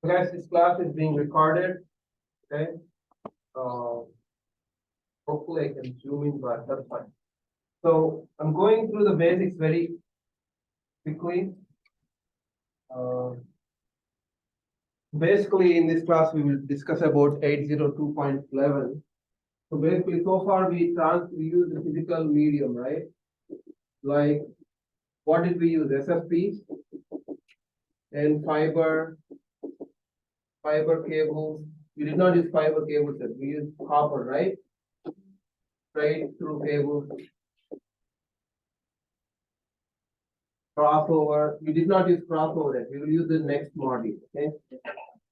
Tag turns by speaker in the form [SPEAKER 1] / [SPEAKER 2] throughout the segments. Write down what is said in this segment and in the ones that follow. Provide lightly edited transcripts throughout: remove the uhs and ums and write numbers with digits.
[SPEAKER 1] Guys, this class is being recorded. Okay. Uh, Hopefully I can zoom in, but that's fine. So I'm going through the basics very quickly. Basically, in this class, we will discuss about 802.11. So basically, so far we use the physical medium, right? Like, what did we use? SFP and fiber cables. We did not use fiber cables, we used copper, right? Straight through cables. Crossover. We did not use crossover yet. We will use the next module. Okay.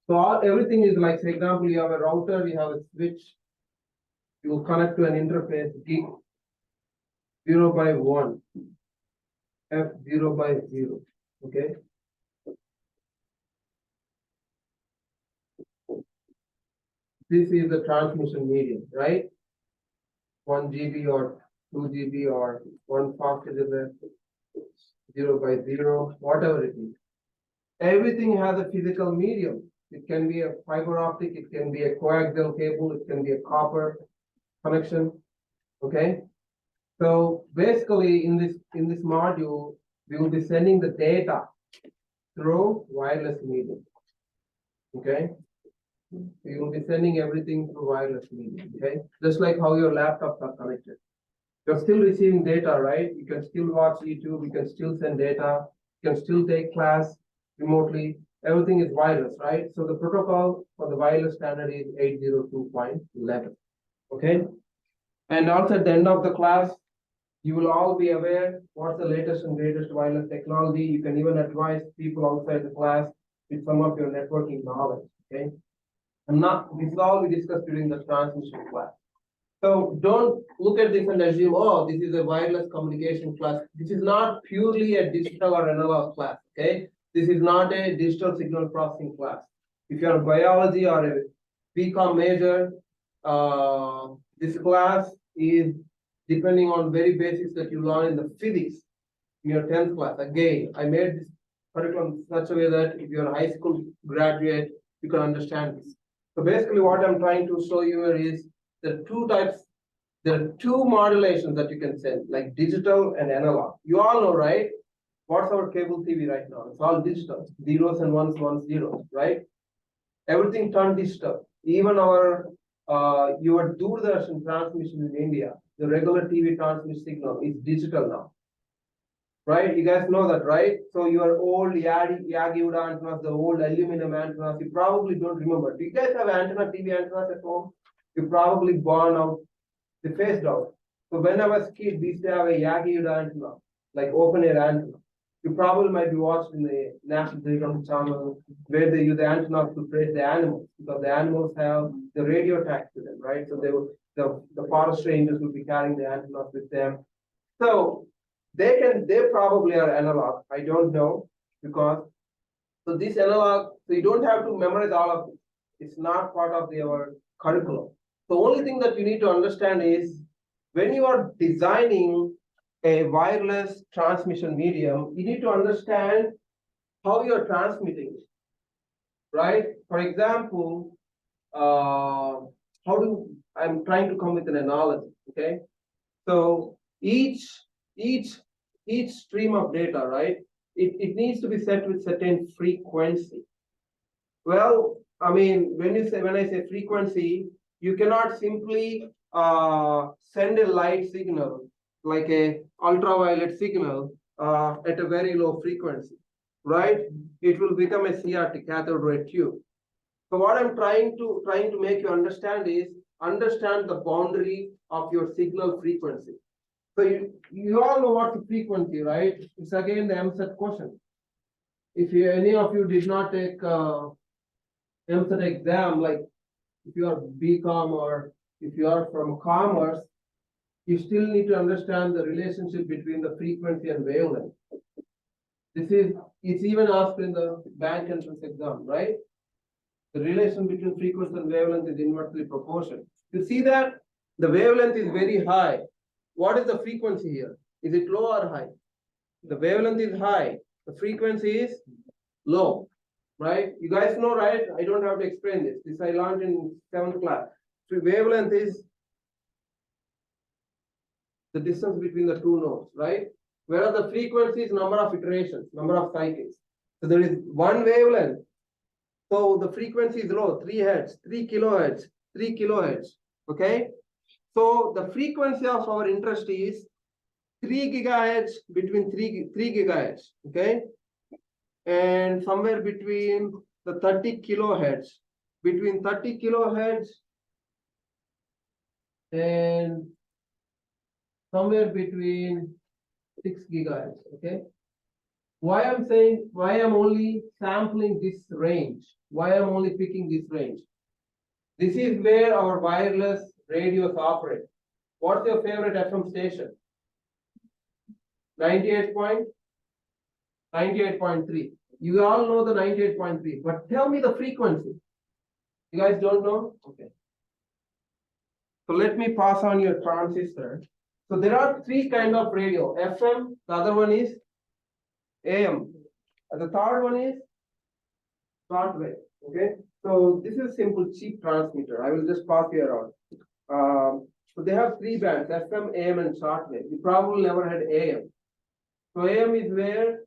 [SPEAKER 1] So everything is like, for example, you have a router, you have a switch, you will connect to an interface, gig 0 by 1, F 0 by 0. Okay. This is the transmission medium, right? 1 GB or 2 GB or 1 fast 0 by 0, whatever it is. Everything has a physical medium. It can be a fiber optic, it can be a coaxial cable, it can be a copper connection. Okay. So basically, in this module, we will be sending the data through wireless medium. Okay. We will be sending everything through wireless medium. Okay. Just like how your laptops are connected. You're still receiving data, right? You can still watch YouTube, you can still send data, you can still take class remotely. Everything is wireless, right? So the protocol for the wireless standard is 802.11. Okay. And also at the end of the class, you will all be aware what's the latest and greatest wireless technology. You can even advise people outside the class with some of your networking knowledge. Okay. And this is all we discussed during the transmission class. So don't look at this and assume, oh, this is a wireless communication class. This is not purely a digital or analog class, okay? This is not a digital signal processing class. If you're a biology or a BCom major, this class is depending on very basics that you learn in the physics in your 10th class. Again, I made this curriculum in such a way that if you're a high school graduate, you can understand this. So basically what I'm trying to show you here is there are two modulations that you can send, like digital and analog. You all know, right? What's our cable TV right now? It's all digital, zeros and ones, zeros, right? Everything turned digital. Even our your Doordarshan transmission in India, the regular TV transmission signal is digital now. Right? You guys know that, right? So your old Yagi Uda antennas, the old aluminum antennas, you probably don't remember. Do you guys have TV antennas at home? You probably born out, they phased out. So when I was a kid, we used to have a Yagi Uda antenna, like open air antenna. You probably might be watched in the National Geographic channel where they use the antennas to trace the animals, because the animals have the radio tags to them, right? So they will, the forest rangers will be carrying the antennas with them. So they probably are analog. I don't know, because so this analog, so you don't have to memorize all of it. It's not part of our curriculum. The only thing that you need to understand is when you are designing a wireless transmission medium, you need to understand how you're transmitting it, right? For example, I'm trying to come with an analogy, okay? So each stream of data, right? It needs to be set with certain frequency. Well, I mean, when I say frequency, you cannot simply send a light signal like a ultraviolet signal at a very low frequency, right? It will become a CRT, cathode ray tube. So what I'm trying to make you understand is understand the boundary of your signal frequency. So you all know what the frequency, right? It's again the MSET question. If any of you did not take MSET exam, like if you are BCom or if you are from commerce, you still need to understand the relationship between the frequency and wavelength. It's even asked in the bank entrance exam, right? The relation between frequency and wavelength is inversely proportional. You see that the wavelength is very high. What is the frequency here? Is it low or high? The wavelength is high. The frequency is low. right? You guys know, right? I don't have to explain this. This I learned in 7th class. So wavelength is the distance between the two nodes, right? Whereas the frequency is number of iterations, number of cycles. So there is one wavelength. So the frequency is low, 3 hertz, 3 kilohertz, 3 kilohertz. Okay. So the frequency of our interest is 3 gigahertz between 3 gigahertz. Okay. And somewhere between the 30 kilohertz, between 30 kilohertz and somewhere between 6 gigahertz. Okay. Why I'm only sampling this range? Why I'm only picking this range? This is where our wireless radios operate. What's your favorite FM station? 98.3. You all know the 98.3, but tell me the frequency. You guys don't know? Okay. So let me pass on your transistor. So there are 3 kind of radio. FM, the other one is AM. And the third one is shortwave. Okay. So this is simple cheap transmitter. I will just pass you around. So they have 3 bands, FM, AM, and shortwave. You probably never had AM. So AM is where,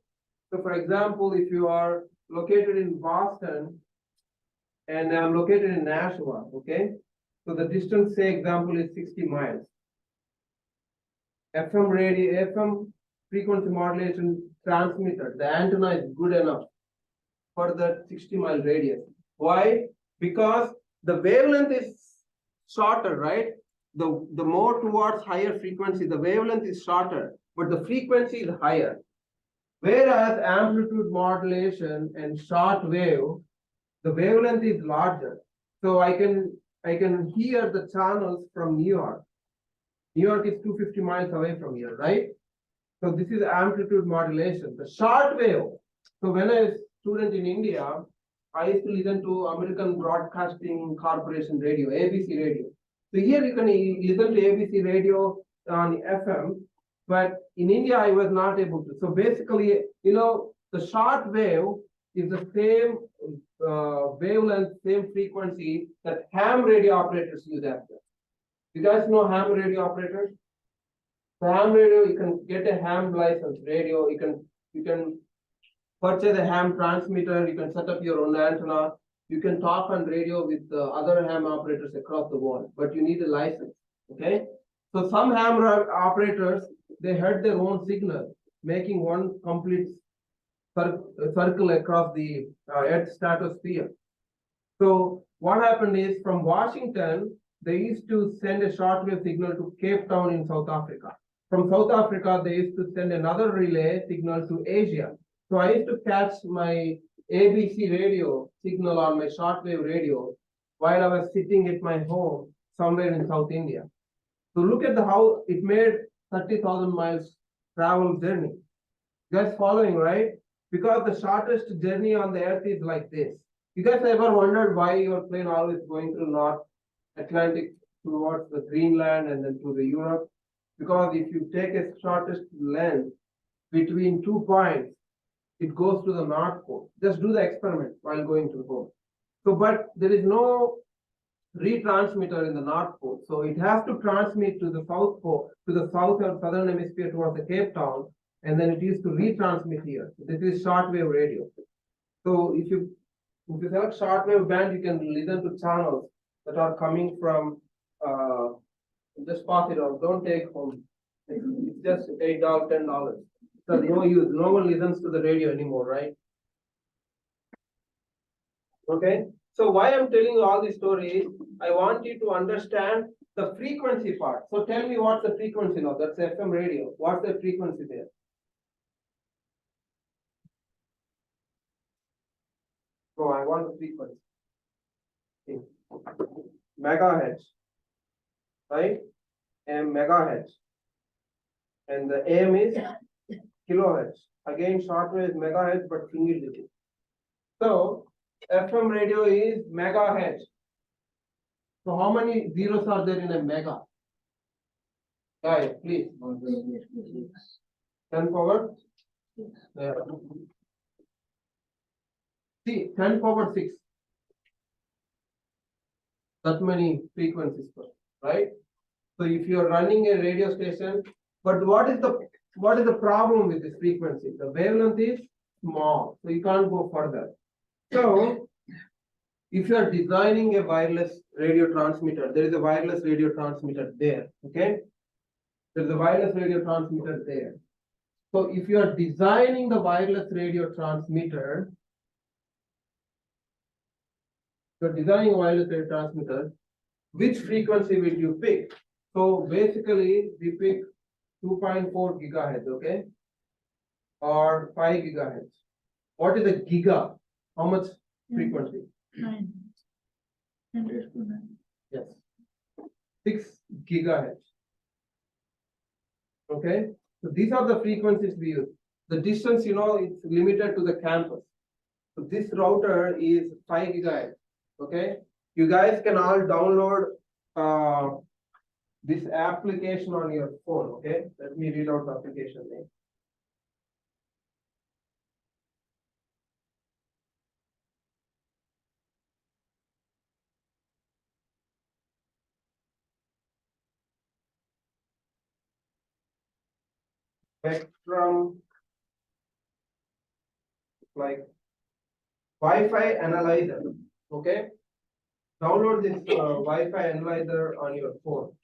[SPEAKER 1] so for example, if you are located in Boston and I'm located in Nashua, okay? So the distance, say example, is 60 miles. FM radio, FM frequency modulation transmitter, the antenna is good enough for the 60-mile radius. Why? Because the wavelength is shorter, right? The more towards higher frequency, the wavelength is shorter, but the frequency is higher. Whereas amplitude modulation and short wave, the wavelength is larger. So I can hear the channels from New York. New York is 250 miles away from here, right? So this is amplitude modulation. The short wave. So when I was a student in India, I used to listen to American Broadcasting Corporation radio, ABC radio. So here you can listen to ABC radio on FM, but in India I was not able to. So basically, the short wave is the same wavelength, same frequency that ham radio operators use after. You guys know ham radio operators? So ham radio, you can get a ham license radio. You can purchase a ham transmitter. You can set up your own antenna. You can talk on radio with other ham operators across the world, but you need a license. Okay. So some ham operators, they had their own signal, making one complete circle across the Earth's stratosphere. So what happened is, from Washington, they used to send a shortwave signal to Cape Town in South Africa. From South Africa, they used to send another relay signal to Asia. So I used to catch my ABC radio signal on my shortwave radio while I was sitting at my home somewhere in South India. So look at how it made 30,000 miles travel journey. You guys following, right? Because the shortest journey on the earth is like this. You guys ever wondered why your plane always going through North Atlantic towards the Greenland and then to the Europe? Because if you take a shortest length between 2 points, it goes to the North Pole. Just do the experiment while going to the pole. So, but there is no retransmitter in the North Pole. So it has to transmit to the South Pole, to the South or Southern Hemisphere towards the Cape Town, and then it is to retransmit here. So this is shortwave radio. So if you select shortwave band, you can listen to channels that are coming from, just pass it on, don't take home. It's just $8, $10. So no use, no one listens to the radio anymore, right? Okay, so why I'm telling you all these stories, I want you to understand the frequency part. So tell me what's the frequency now? That's FM radio. What's the frequency there? No, I want the frequency. Okay. Megahertz, right? And megahertz. And the AM is kilohertz. Again, shortwave is megahertz, but single digit. So FM radio is megahertz. So how many zeros are there in a mega? Guys, please. 10 power? Yeah. See, 10 power 6. That many frequencies, right? So if you are running a radio station, but what is the problem with this frequency? The wavelength is small, so you can't go further. So if you are designing a wireless radio transmitter, there is a wireless radio transmitter there, okay? There's a wireless radio transmitter there. So if you are designing the wireless radio transmitter, you're designing a wireless radio transmitter, which frequency will you pick? So basically, we pick 2.4 gigahertz, okay? Or 5 gigahertz. What is a giga? How much frequency?
[SPEAKER 2] 900 to 9.
[SPEAKER 1] Yes. 6 gigahertz. Okay? So these are the frequencies we use. The distance, it's limited to the campus. So this router is 5 gigahertz. Okay? You guys can all download this application on your phone. Okay? Let me read out the application name. Spectrum, like Wi-Fi analyzer. Okay? Download this Wi-Fi analyzer on your phone.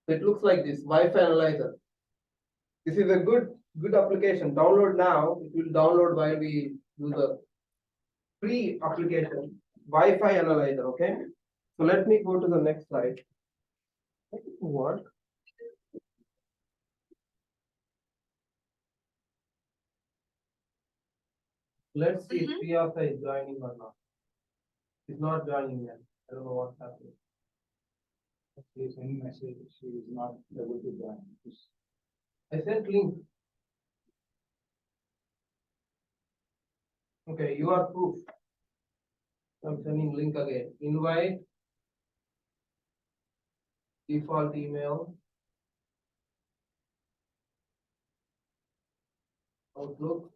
[SPEAKER 1] It looks like this Wi-Fi analyzer. This is a good application. Download now. It will download while we do the free application Wi-Fi analyzer. Okay. So let me go to the next slide. What? Let's see if Priyanka is joining or not. She's not joining yet. I don't know what's happening.
[SPEAKER 3] She is sending message, she is not able to join.
[SPEAKER 1] I sent link. Okay, you are proof. I'm sending link again. Invite. Default email. Outlook.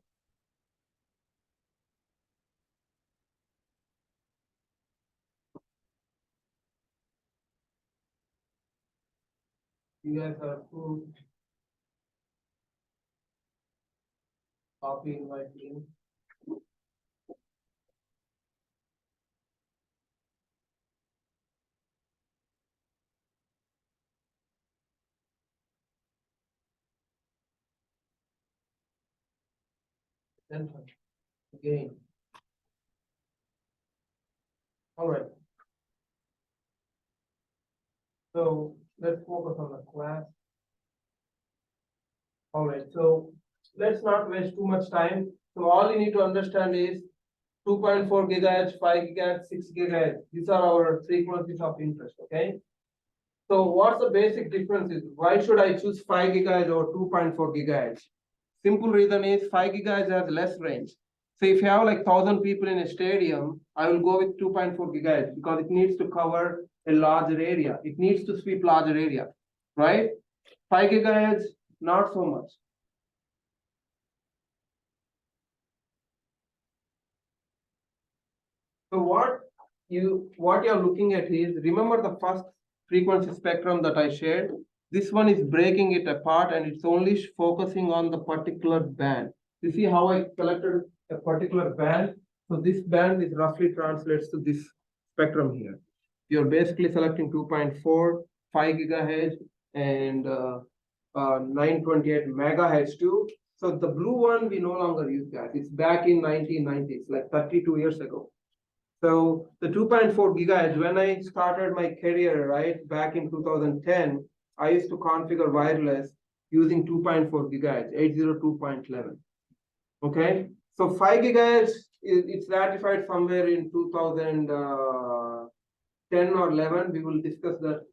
[SPEAKER 1] You guys are approved. Copy invite link. Enter again. All right. So let's focus on the class. All right. So let's not waste too much time. So all you need to understand is 2.4 gigahertz, 5 gigahertz, 6 gigahertz. These are our frequencies of interest. Okay. So what's the basic difference is why should I choose 5 gigahertz or 2.4 gigahertz? Simple reason is 5 gigahertz has less range. So if you have like 1,000 people in a stadium, I will go with 2.4 gigahertz because it needs to cover a larger area. It needs to sweep larger area, right? 5 gigahertz, not so much. So what you're looking at is, remember the first frequency spectrum that I shared? This one is breaking it apart and it's only focusing on the particular band. You see how I selected a particular band? So this band is roughly translates to this spectrum here. You're basically selecting 2.4, 5 gigahertz and 928 megahertz too. So the blue one, we no longer use that. It's back in 1990s, like 32 years ago. So the 2.4 gigahertz, when I started my career, right, back in 2010, I used to configure wireless using 2.4 gigahertz, 802.11. Okay, so 5 gigahertz, it's ratified somewhere in 2010 or 11. We will discuss that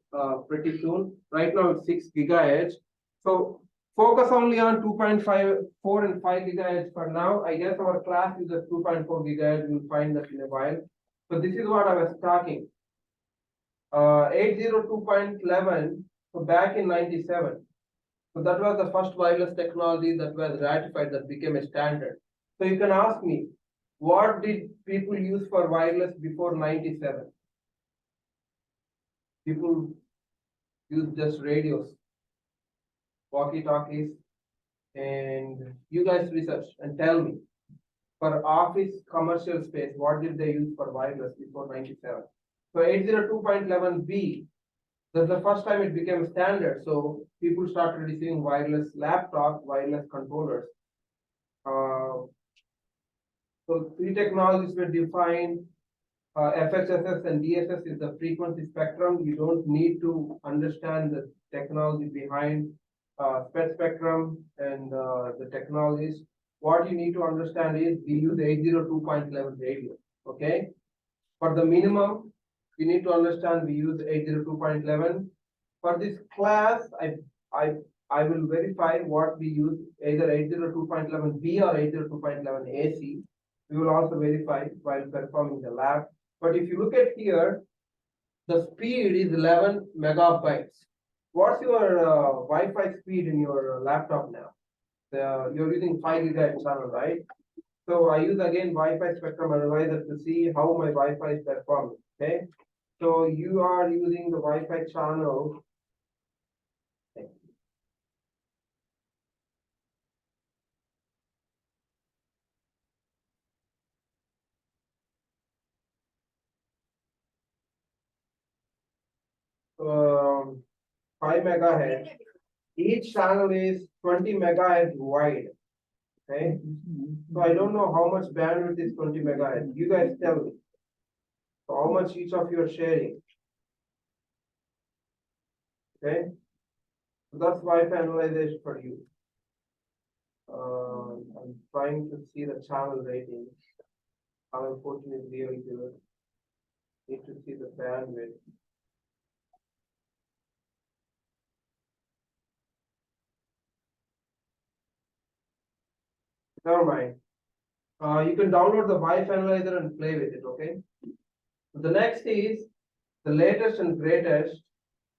[SPEAKER 1] pretty soon. Right now it's 6 gigahertz. So focus only on 2.4 and 5 gigahertz for now. I guess our class is at 2.4 gigahertz. We'll find that in a while. So this is what I was talking. 802.11, so back in 97. So that was the first wireless technology that was ratified, that became a standard. So you can ask me, what did people use for wireless before 97? People used just radios, walkie-talkies, and you guys research and tell me, for office commercial space, what did they use for wireless before 97? So 802.11b, that's the first time it became a standard. So people started receiving wireless laptops, wireless controllers. So three technologies were defined. FHSS and DSS is the frequency spectrum. You don't need to understand the technology behind spectrum and the technologies. What you need to understand is we use 802.11 radio. Okay. For the minimum, you need to understand we use 802.11. For this class, I will verify what we use, either 802.11b or 802.11 AC. We will also verify while performing the lab. But if you look at here, the speed is 11 megabytes. What's your Wi-Fi speed in your laptop now? You're using 5 gigahertz channel, right? So I use again Wi-Fi spectrum analyzer to see how my Wi-Fi is performing. Okay. So you are using the Wi-Fi channel. Um, 5 megahertz. Each channel is 20 megahertz wide. Okay. So I don't know how much bandwidth is 20 megahertz. You guys tell me. So how much each of you are sharing? Okay. So that's Wi-Fi analyzation for you. I'm trying to see the channel rating. Unfortunately, really good. Need to see the bandwidth. Never mind. You can download the Wi-Fi analyzer and play with it. Okay. The next is the latest and greatest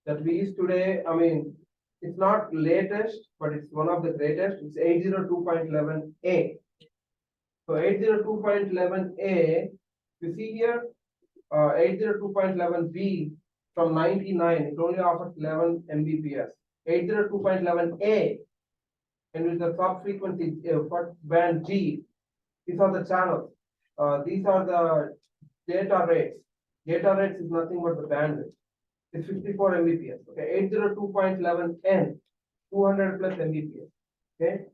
[SPEAKER 1] that we use today. I mean, it's not latest, but it's one of the greatest. It's 802.11a. So 802.11a, you see here, 802.11b from 99, it only offers 11 Mbps. 802.11a, and with the sub-frequency band G, these are the channels. These are the data rates. Data rates is nothing but the bandwidth. It's 54 Mbps. Okay, 802.11n, 200 plus Mbps. Okay,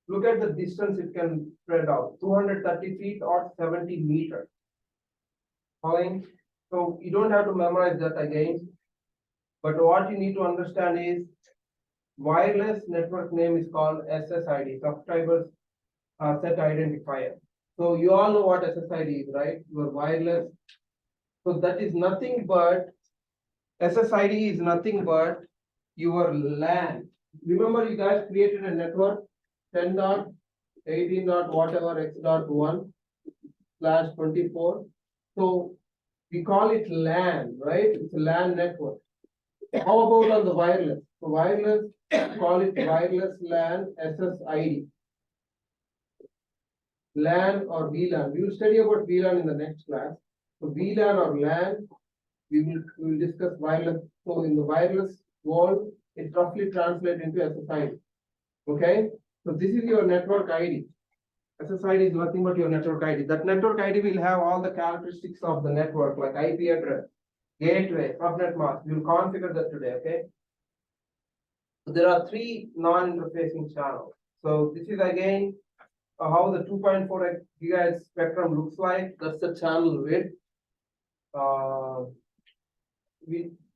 [SPEAKER 1] look at the distance it can spread out, 230 feet or 70 meters. Fine. So you don't have to memorize that again. But what you need to understand is wireless network name is called SSID, subscribers set identifier. So you all know what SSID is, right? Your wireless. So that is nothing but SSID is nothing but your LAN. Remember, you guys created a network 10 dot 18 dot whatever x dot 1 slash 24. So we call it LAN, right? It's a LAN network. How about on the wireless? So wireless, call it wireless LAN SSID. LAN or VLAN. We will study about VLAN in the next class. So VLAN or LAN, we will discuss wireless. So in the wireless world, it roughly translates into SSID. Okay. So this is your network ID. SSID is nothing but your network ID. That network ID will have all the characteristics of the network, like IP address, gateway, subnet mask. We will configure that today. Okay. So there are three non-interfacing channels. So this is again how the 2.4 gigahertz spectrum looks like. That's the channel width.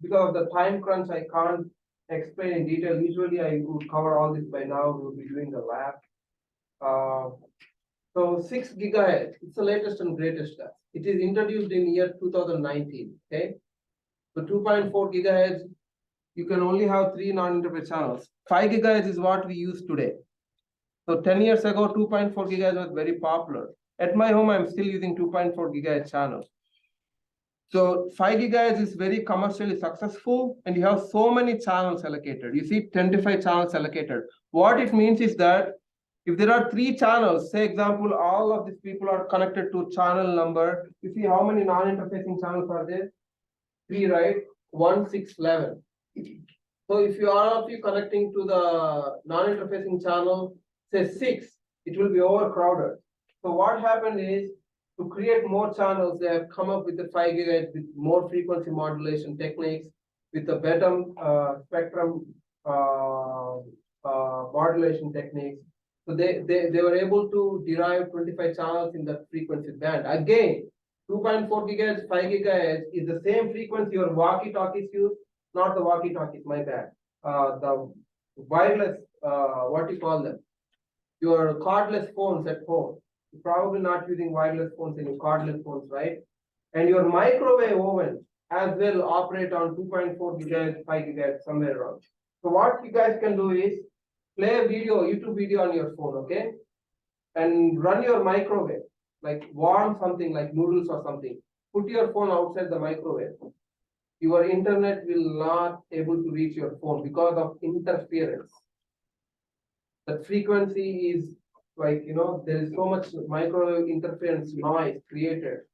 [SPEAKER 1] Because of the time crunch, I can't explain in detail. Usually I would cover all this by now. We will be doing the lab. So 6 gigahertz, it's the latest and greatest stuff. It is introduced in year 2019. Okay. So 2.4 gigahertz, you can only have 3 non-interface channels. 5 gigahertz is what we use today. So 10 years ago, 2.4 gigahertz was very popular. At my home, I'm still using 2.4 gigahertz channels. So 5 gigahertz is very commercially successful, and you have so many channels allocated. You see 25 channels allocated. What it means is that If there are three channels, say example, all of these people are connected to channel number. You see how many non-interfacing channels are there? Three, right? 1, 6, 11. So if you are of you connecting to the non-interfacing channel, say 6, it will be overcrowded. So what happened is, to create more channels, they have come up with the 5 GHz with more frequency modulation techniques, with the better spectrum modulation techniques. So they were able to derive 25 channels in that frequency band. Again, 2.4 GHz, 5 GHz is the same frequency your walkie-talkies use, not the walkie-talkies, my bad. The wireless, what you call them? Your cordless phones at home. You're probably not using wireless phones in your cordless phones, right? And your microwave oven as well operate on 2.4 GHz, 5 GHz, somewhere around. So what you guys can do is play a video, YouTube video on your phone, okay? And run your microwave, like warm something like noodles or something. Put your phone outside the microwave. Your internet will not able to reach your phone because of interference. The frequency is like, there is so much microwave interference noise created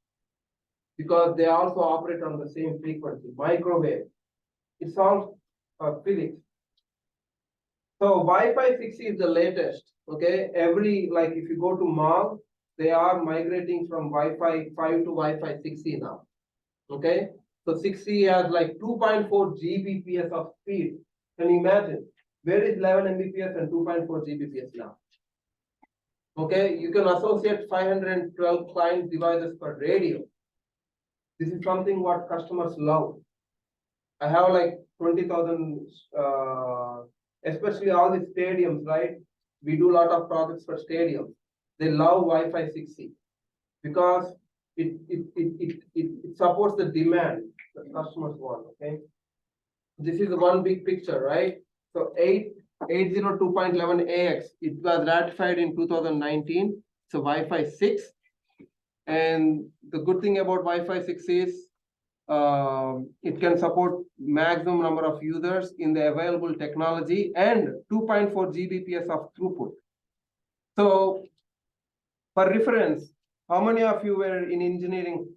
[SPEAKER 1] because they also operate on the same frequency. Microwave, it's all physics. So Wi-Fi 6 is the latest. Okay, like if you go to mall, they are migrating from Wi-Fi 5 to Wi-Fi 6E now. Okay, so 6E has like 2.4 Gbps of speed. Can you imagine? Where is 11 Mbps and 2.4 Gbps now? Okay, you can associate 512 client devices per radio. This is something what customers love. I have like 20,000, especially all the stadiums, right? We do a lot of projects for stadiums. They love Wi-Fi 6E because it supports the demand that customers want, okay? This is one big picture, right? So 802.11 AX, it was ratified in 2019. So Wi-Fi 6. And the good thing about Wi-Fi 6 is it can support maximum number of users in the available technology and 2.4 Gbps of throughput. So for reference, how many of you were in engineering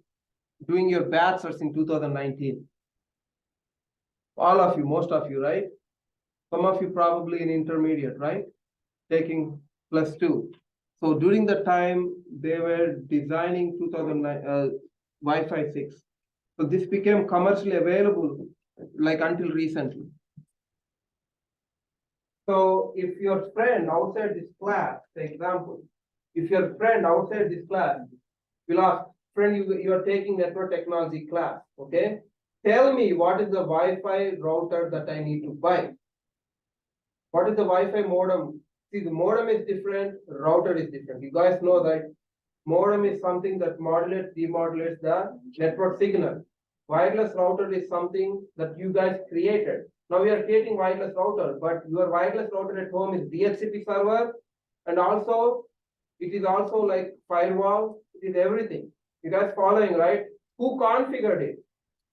[SPEAKER 1] doing your bachelor's in 2019? All of you, most of you, right? Some of you probably in intermediate, right? Taking +2. So during the time they were designing 2009 Wi-Fi 6. So this became commercially available like until recently. So if your friend outside this class, for example, if your friend outside this class will ask, friend, you are taking network technology class, okay? Tell me what is the Wi-Fi router that I need to buy? What is the Wi-Fi modem? See, the modem is different, router is different. You guys know that modem is something that modulates, demodulates the network signal. Wireless router is something that you guys created. Now we are creating wireless router, but your wireless router at home is DHCP server, and also it is also like firewall, it is everything. You guys following, right? Who configured it?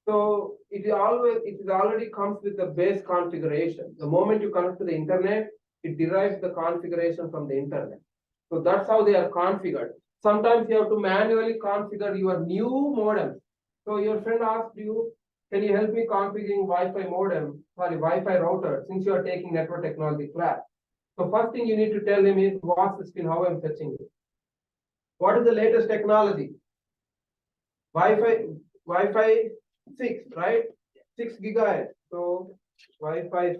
[SPEAKER 1] So it already comes with the base configuration. The moment you connect to the internet, it derives the configuration from the internet. So that's how they are configured. Sometimes you have to manually configure your new modem. So your friend asked you, can you help me configuring Wi-Fi router, since you are taking network technology class. So first thing you need to tell him is, what's the spin, how I'm fetching it. What is the latest technology? Wi-Fi 6, right? 6 gigahertz. So Wi-Fi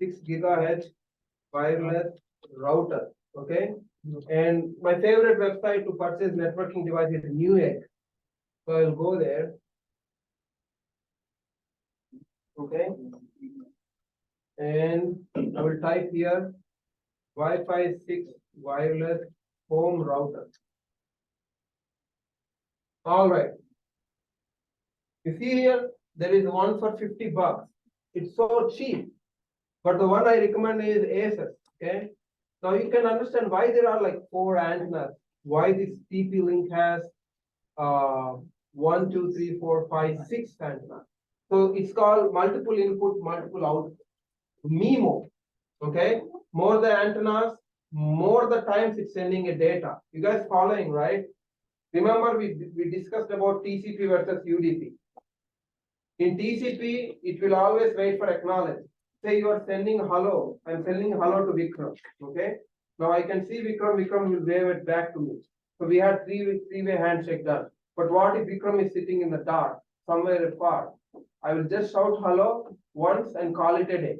[SPEAKER 1] 6 gigahertz wireless router. Okay. And my favorite website to purchase networking device is Newegg. So I'll go there. Okay. And I will type here Wi-Fi 6 wireless home router. All right. You see here, there is one for $50. It's so cheap. But the one I recommend is Asus. Okay. Now you can understand why there are like 4 antennas. Why this TP-Link has 1, 2, 3, 4, 5, 6 antennas. So it's called multiple input, multiple output. MIMO. Okay. More the antennas, more the times it's sending a data. You guys following, right? Remember we discussed about TCP versus UDP. In TCP, it will always wait for acknowledge. Say you are sending hello, I'm sending hello to Vikram, okay? Now I can see Vikram will wave it back to me. So we had three-way handshake done. But what if Vikram is sitting in the dark, somewhere far? I will just shout hello once and call it a day.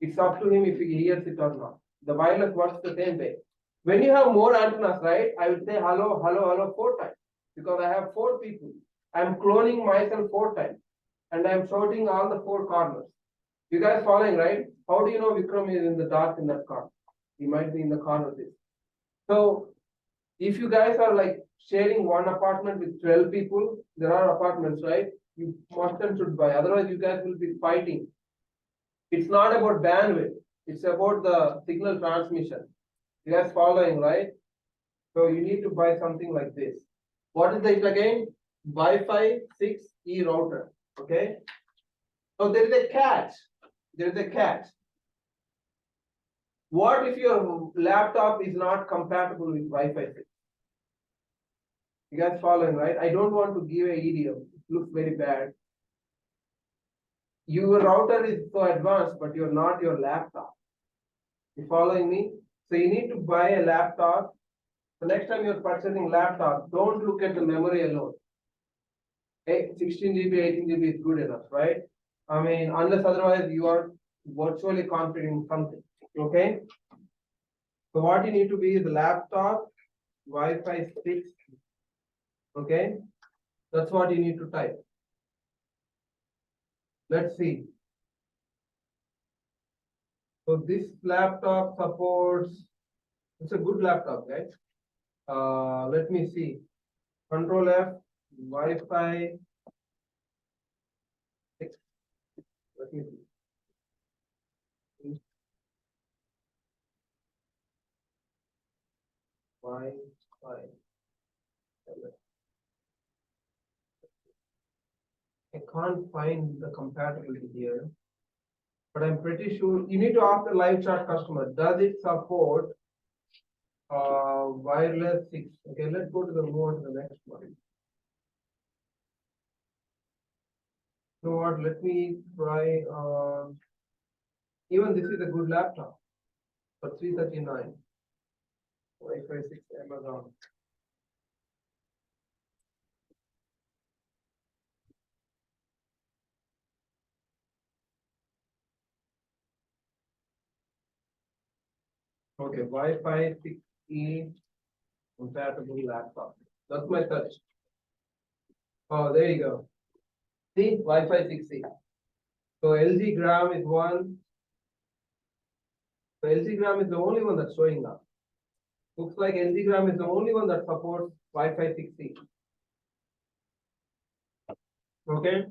[SPEAKER 1] It's up to him if he hears it or not. The wireless works the same way. When you have more antennas, right, I will say hello, hello, hello 4 times because I have 4 people. I'm cloning myself 4 times and I'm shouting all the 4 corners. You guys following, right? How do you know Vikram is in the dark in that corner? He might be in the corner of this. So if you guys are like sharing one apartment with 12 people, there are apartments, right? You must and should buy. Otherwise, you guys will be fighting. It's not about bandwidth. It's about the signal transmission. You guys following, right? So you need to buy something like this. What is it again? Wi-Fi 6E router. Okay. So there is a catch. There is a catch. What if your laptop is not compatible with Wi-Fi 6? You guys following, right? I don't want to give a idiom. It looks very bad. Your router is so advanced, but you're not your laptop. You following me? So you need to buy a laptop. So next time you're purchasing laptop, don't look at the memory alone. Hey, 16 GB, 18 GB is good enough, right? I mean, unless otherwise you are virtually configuring something. Okay. So what you need to be is the laptop, Wi-Fi 6. Okay. That's what you need to type. Let's see. So this laptop supports, it's a good laptop, guys. Let me see. Control F, Wi-Fi 6. Let me see. Wi-Fi. I can't find the compatibility here, but I'm pretty sure you need to ask the live chat customer. Does it support wireless 6? Okay, let's go to the move on to the next one. So what? Let me try. Even this is a good laptop for 339. Wi-Fi 6 Amazon. Okay, Wi-Fi 6E compatible laptop. That's my search. Oh, there you go. See, Wi-Fi 6E. So LG Gram is one. So LG Gram is the only one that's showing up. Looks like LG Gram is the only one that supports Wi-Fi 6E. Okay.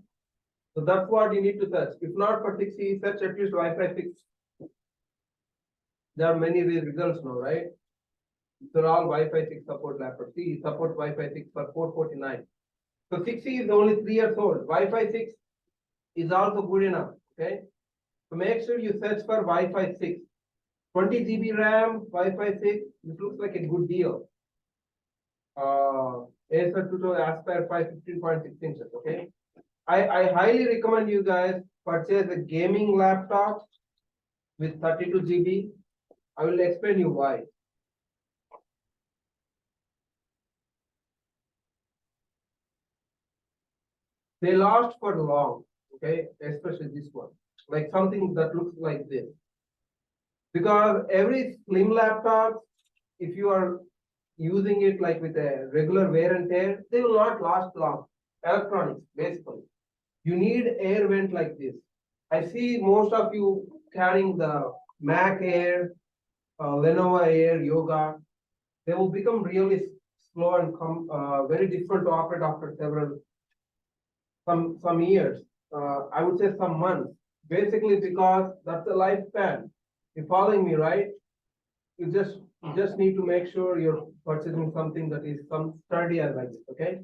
[SPEAKER 1] So that's what you need to search. If not for 6E, search at least Wi-Fi 6. There are many results now, right? They're all Wi-Fi 6 support laptops. See, support Wi-Fi 6 for 449. So 6E is only 3 years old. Wi-Fi 6 is also good enough. Okay. So make sure you search for Wi-Fi 6. 20 GB RAM, Wi-Fi 6. This looks like a good deal. Acer Tuto Aspire 5 15.6 inches. Okay. I highly recommend you guys purchase a gaming laptop with 32 GB. I will explain you why. They last for long, okay, especially this one, like something that looks like this. Because every slim laptop, if you are using it like with a regular wear and tear, they will not last long. Electronics, basically. You need air vent like this. I see most of you carrying the Mac Air, Lenovo Air, Yoga. They will become really slow and come very difficult to operate after some years. I would say some months. Basically, because that's the lifespan. You're following me, right? You just need to make sure you're purchasing something that is some sturdy and like this. Okay.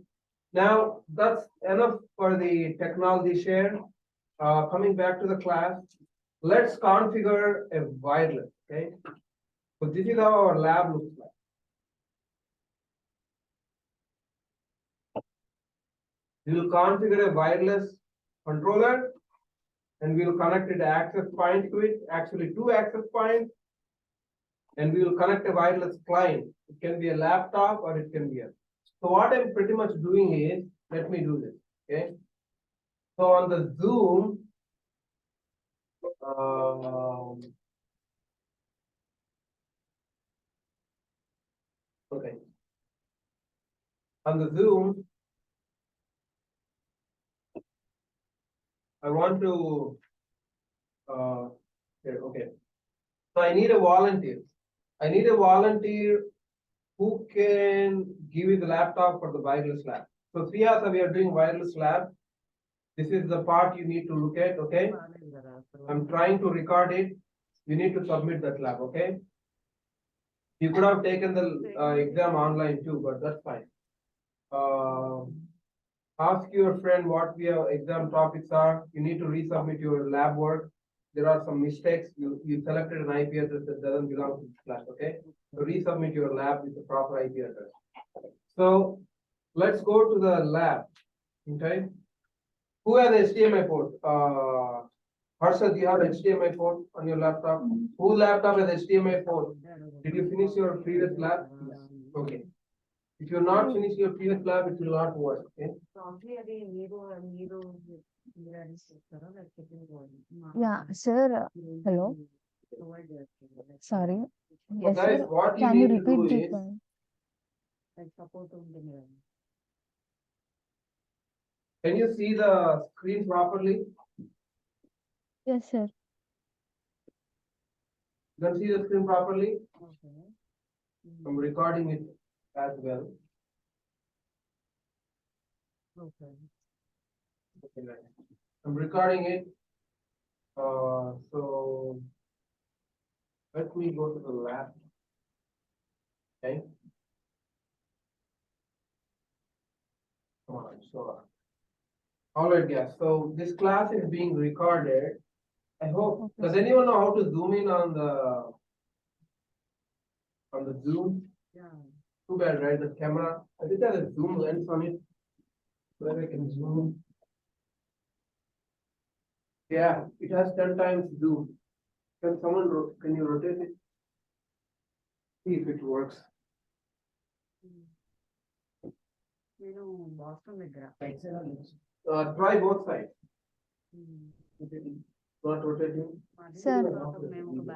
[SPEAKER 1] Now that's enough for the technology share. Coming back to the class, let's configure a wireless. Okay. So this is how our lab looks like. We will configure a wireless controller and we will connect an access point to it, actually two access points. And we will connect a wireless client. It can be a laptop or it can be a. So what I'm pretty much doing is, let me do this, okay? So on the Zoom, okay. On the Zoom, I want to, here, okay. So I need a volunteer. I need a volunteer who can give me the laptop for the wireless lab. So Sriyasa, we are doing wireless lab. This is the part you need to look at, okay? I'm trying to record it. You need to submit that lab, okay? You could have taken the exam online too, but that's fine. Ask your friend what your exam topics are. You need to resubmit your lab work. There are some mistakes. You selected an IP address that doesn't belong to this class, okay? So resubmit your lab with the proper IP address. So let's go to the lab, okay? Who has HDMI port? Harsha, do you have HDMI port on your laptop? Whose laptop has HDMI port? Did you finish your previous lab? Yes. Okay. If you're not finished your previous lab, it will not work, okay?
[SPEAKER 2] Yeah, sir. Hello. Sorry.
[SPEAKER 1] So
[SPEAKER 2] Yes,
[SPEAKER 1] guys,
[SPEAKER 2] sir.
[SPEAKER 1] what you
[SPEAKER 2] Can you
[SPEAKER 1] need to do
[SPEAKER 2] repeat this
[SPEAKER 1] is,
[SPEAKER 2] one?
[SPEAKER 1] can you see the screen properly?
[SPEAKER 2] Yes, sir.
[SPEAKER 1] You can see the screen properly? I'm recording it as well. Okay, nice. I'm recording it. So let me go to the lab. Okay. Come on, so all right, guys. So this class is being recorded. I hope.
[SPEAKER 2] Okay,
[SPEAKER 1] Does
[SPEAKER 2] sir.
[SPEAKER 1] anyone know how to zoom in on the Zoom?
[SPEAKER 3] Yeah.
[SPEAKER 1] Too bad, right? The camera. I think there's a zoom lens on it where I can zoom. Yeah, it has 10 times zoom. Can you rotate it? See if it works. Try both sides. Not rotating.
[SPEAKER 2] Sir,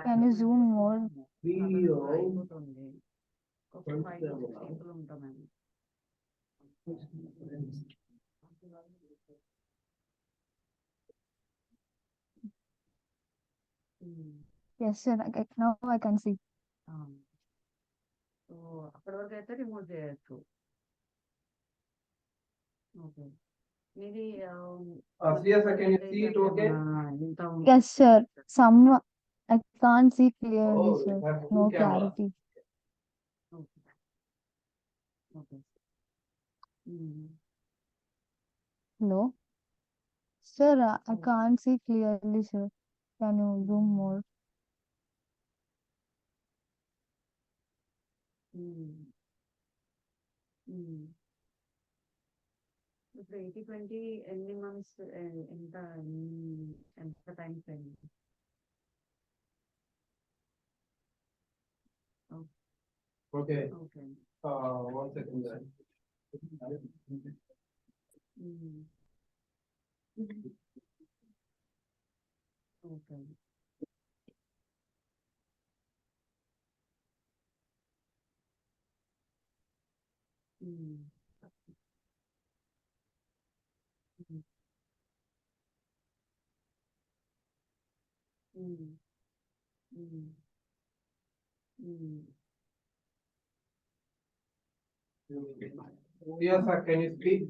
[SPEAKER 2] can you zoom more?
[SPEAKER 1] Video.
[SPEAKER 2] Yes, sir. Now I can see.
[SPEAKER 3] So అప్పటి వరకు అయితే remove చేయొచ్చు. Okay మీది
[SPEAKER 1] Yes, can you see it okay?
[SPEAKER 3] ఇంత
[SPEAKER 2] Yes, sir. Some I can't see clearly,
[SPEAKER 1] Oh,
[SPEAKER 2] sir.
[SPEAKER 1] it has
[SPEAKER 2] No
[SPEAKER 1] two cameras.
[SPEAKER 2] clarity.
[SPEAKER 3] Okay
[SPEAKER 2] Hello? Sir, I can't see clearly, sir. Can you zoom more?
[SPEAKER 3] ఇప్పుడు 80-20 ఎన్ని months ఎంత time frame?
[SPEAKER 1] Okay.
[SPEAKER 3] Okay
[SPEAKER 1] 1 second there.
[SPEAKER 3] Okay
[SPEAKER 1] Yes, can you speak?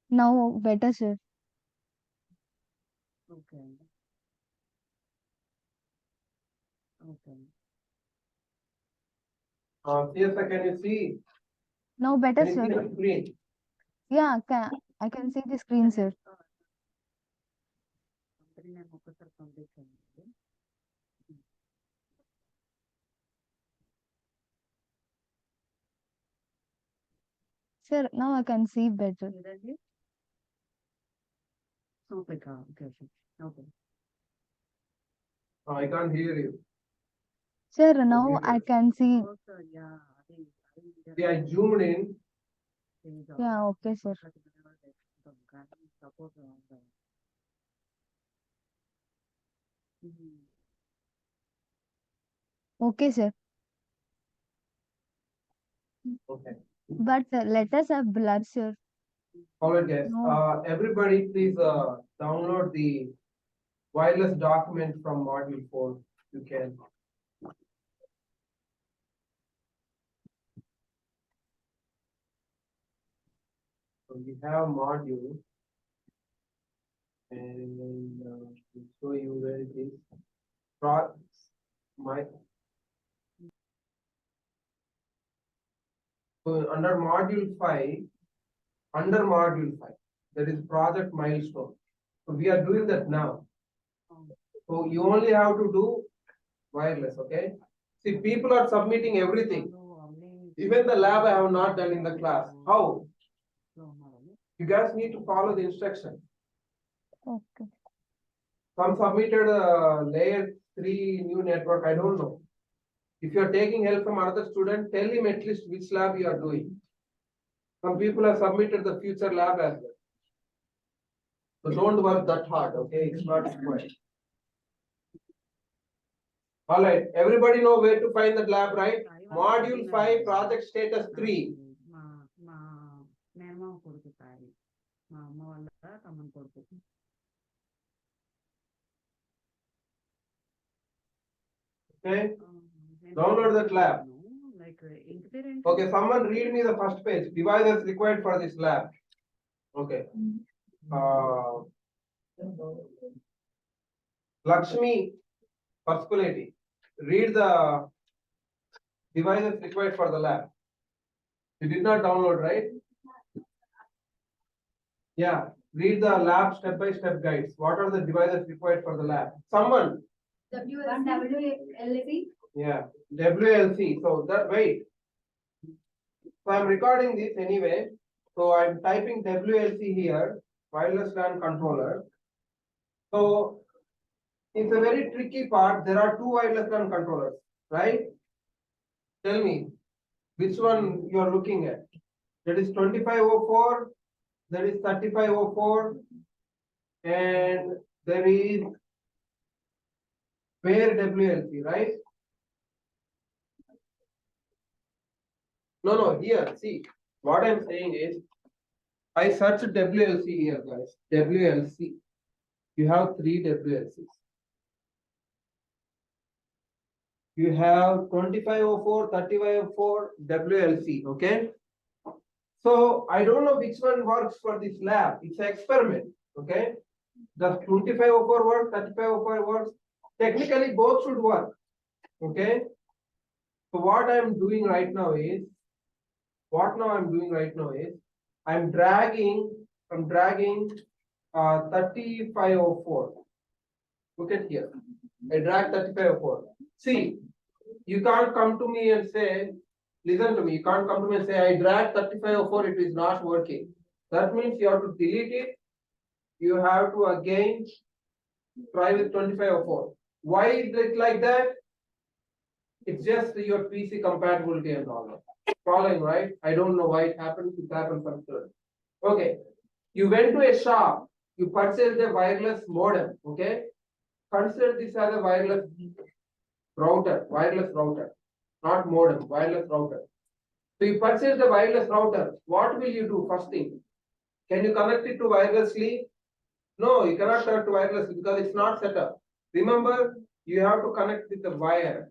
[SPEAKER 2] Now better, sir.
[SPEAKER 3] Okay okay
[SPEAKER 1] Yes, can you see?
[SPEAKER 2] Now better,
[SPEAKER 1] Can you see
[SPEAKER 2] sir.
[SPEAKER 1] the screen?
[SPEAKER 2] Yeah, I can see the screen, sir.
[SPEAKER 3] Company name ఒకసారి పంపించండి.
[SPEAKER 2] Sir, now I can see better.
[SPEAKER 4] Okay. Okay.
[SPEAKER 1] I can't hear you.
[SPEAKER 2] Sir, now I can see.
[SPEAKER 4] Also, yeah.
[SPEAKER 1] See, I zoomed in.
[SPEAKER 2] Yeah, okay, sir. Okay, sir.
[SPEAKER 1] Okay.
[SPEAKER 2] But letters are blurred, sir.
[SPEAKER 1] All right, guys.
[SPEAKER 2] No.
[SPEAKER 1] Everybody, please download the wireless document from module 4. You can. So we have module, and we'll show you where it is. My so under module 5, that is project milestone. So we are doing that now. So you only have to do wireless, okay? See, people are submitting everything. Even the lab I have not done in the class. How? You guys need to follow the instruction.
[SPEAKER 2] Okay.
[SPEAKER 1] Some submitted layer 3 new network, I don't know. If you are taking help from another student, tell him at least which lab you are doing. Some people have submitted the future lab as well. So don't work that hard, okay? It's not required. All right, everybody know where to find that lab, right? Module 5, project status 3.
[SPEAKER 4] మా మేనమామ కొడుకు సాయి మా అమ్మ వాళ్ళ తమ్ముని కొడుకు
[SPEAKER 1] Okay, download that lab.
[SPEAKER 4] Like ఇంటి పేరు ఏంటి?
[SPEAKER 1] Okay, someone read me the first page. Devices required for this lab. Okay. Lakshmi Pasculeti, read the devices required for the lab. You did not download, right? Yeah, read the lab step-by-step guides. What are the devices required for the lab? Someone.
[SPEAKER 5] WLC.
[SPEAKER 1] Yeah, WLC. So that wait. So I'm recording this anyway. So I'm typing WLC here, wireless LAN controller. So it's a very tricky part. There are two wireless LAN controllers, right? Tell me which one you are looking at. That is 2504, that is 3504, and there is where WLC, right? No, here, see, what I'm saying is, I searched WLC here, guys. WLC. You have 3 WLCs. You have 2504, 3504, WLC, okay? So I don't know which one works for this lab. It's an experiment, okay? Does 2504 work, 3504 works? Technically, both should work, okay? So what I'm doing right now is, I'm dragging 3504. Look at here. I drag 3504. See, you can't come to me and say, listen to me, you can't come to me and say, I drag 3504, it is not working. That means you have to delete it. You have to again try with 2504. Why is it like that? It's just your PC compatibility and all that. Following, right? I don't know why it happens. It happens for sure. Okay. You went to a shop, you purchased a wireless modem, okay? Consider this as a wireless router, not modem, wireless router. So you purchase the wireless router. What will you do first thing? Can you connect it to wirelessly? No, you cannot connect to wirelessly because it's not set up. Remember, you have to connect with the wire,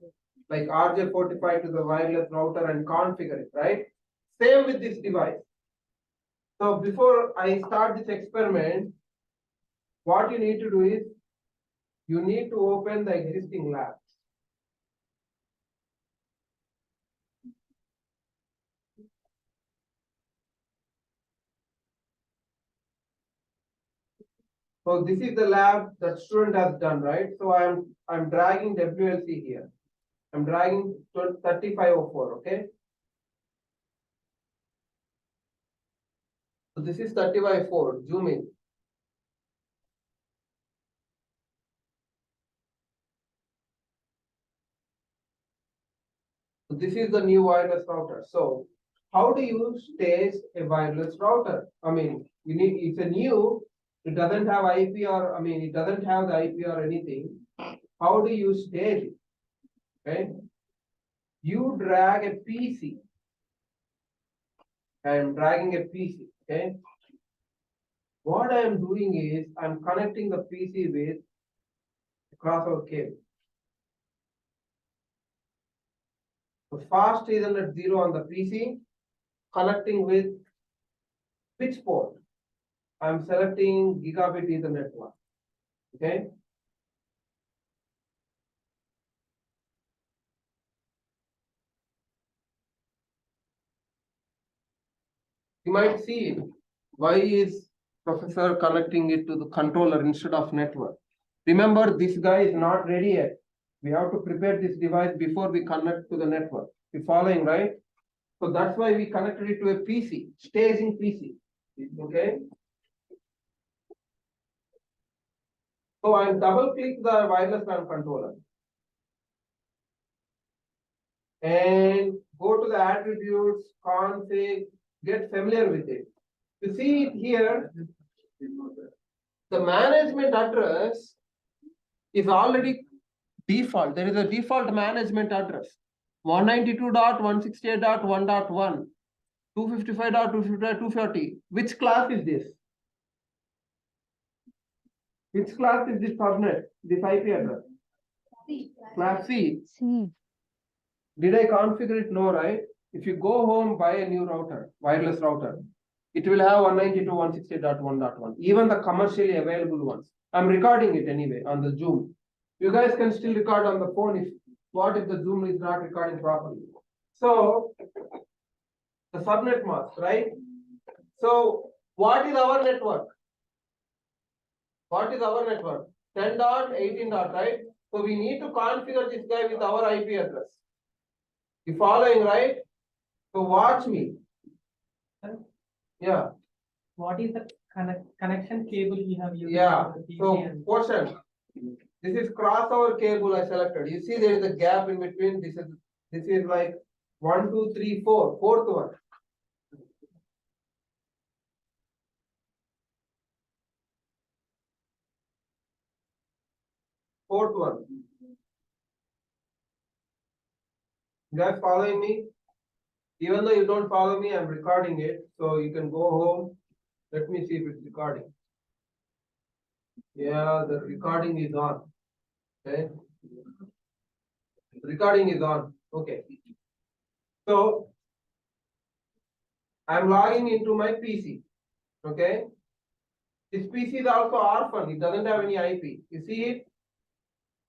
[SPEAKER 1] like RJ45 to the wireless router and configure it, right? Same with this device. So before I start this experiment, what you need to do is, you need to open the existing lab. So this is the lab that student has done, right? So I'm dragging WLC here. I'm dragging 3504, okay? So this is 30 by 4, zoom in. So this is the new wireless router. So how do you stage a wireless router? I mean, it's a new, it doesn't have IP or, it doesn't have the IP or anything. How do you stage it? Okay. You drag a PC. I am dragging a PC. Okay. What I am doing is I'm connecting the PC with a crossover cable. So fast Ethernet 0 on the PC, connecting with which port? I'm selecting gigabit Ethernet one. Okay. You might see it. Why is professor connecting it to the controller instead of network? Remember, this guy is not ready yet. We have to prepare this device before we connect to the network. You following, right? So that's why we connected it to a PC, staging PC. Okay. So I'll double click the wireless LAN controller and go to the attributes, config, get familiar with it. You see it here, the management address is already default. There is a default management address. 192.168.1.1, 255.255.240. Which class is this? Which class is this subnet, this IP address? Class C.
[SPEAKER 2] C.
[SPEAKER 1] Did I configure it? No, right? If you go home, buy a new router, wireless router, it will have 192.168.1.1, even the commercially available ones. I'm recording it anyway on the Zoom. You guys can still record on the phone if the Zoom is not recording properly. So the subnet mask, right? So what is our network? What is our network? 10.18. Right? So we need to configure this guy with our IP address. You following, right? So watch me. Yeah.
[SPEAKER 5] What is the connection cable you have used?
[SPEAKER 1] Yeah.
[SPEAKER 5] for the PC
[SPEAKER 1] So
[SPEAKER 5] and-
[SPEAKER 1] portion. This is crossover cable I selected. You see there is a gap in between. This is like 1, 2, 3, 4. Fourth one. Fourth one. You guys following me? Even though you don't follow me, I'm recording it. So you can go home. Let me see if it's recording. Yeah, the recording is on. Okay. Recording is on. Okay. So I'm logging into my PC. Okay. This PC is also orphan. It doesn't have any IP. You see it?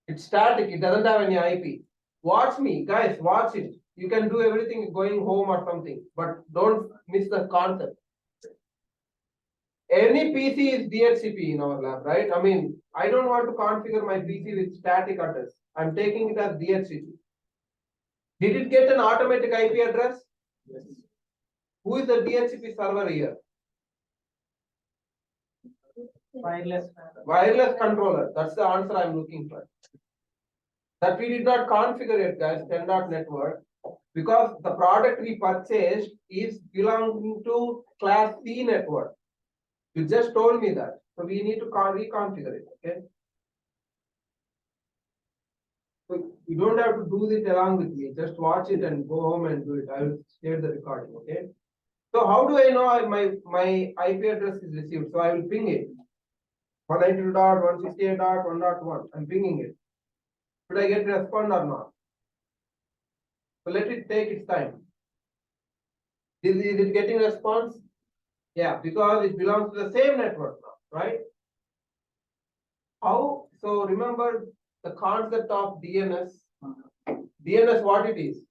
[SPEAKER 1] It's static. It doesn't have any IP. Watch me, guys. Watch it. You can do everything going home or something, but don't miss the concept. Any PC is DHCP in our lab, right? I don't want to configure my PC with static address. I'm taking it as DHCP. Did it get an automatic IP address? Yes. Who is the DHCP server here?
[SPEAKER 5] Wireless.
[SPEAKER 1] Wireless controller. That's the answer I'm looking for. That we did not configure it, guys, 10. Network, because the product we purchased is belonging to class C network. You just told me that. So we need to reconfigure it, okay? So you don't have to do it along with me. Just watch it and go home and do it. I will share the recording, okay? So how do I know my IP address is received? So I will ping it. 192.168.1.1. I'm pinging it. Should I get respond or not? So let it take its time. Is it getting response? Yeah, because it belongs to the same network now, right? How? So remember the concept of DNS. DNS, what it is?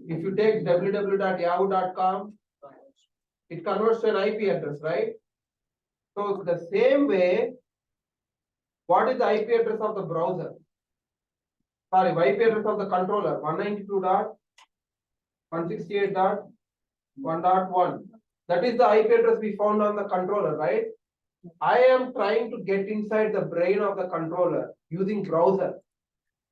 [SPEAKER 1] If you take www.yahoo.com, it converts to an IP address, right? So the same way, what is the IP address of the browser? Sorry, IP address of the controller, 192.168.1.1. That is the IP address we found on the controller, right? I am trying to get inside the brain of the controller using browser.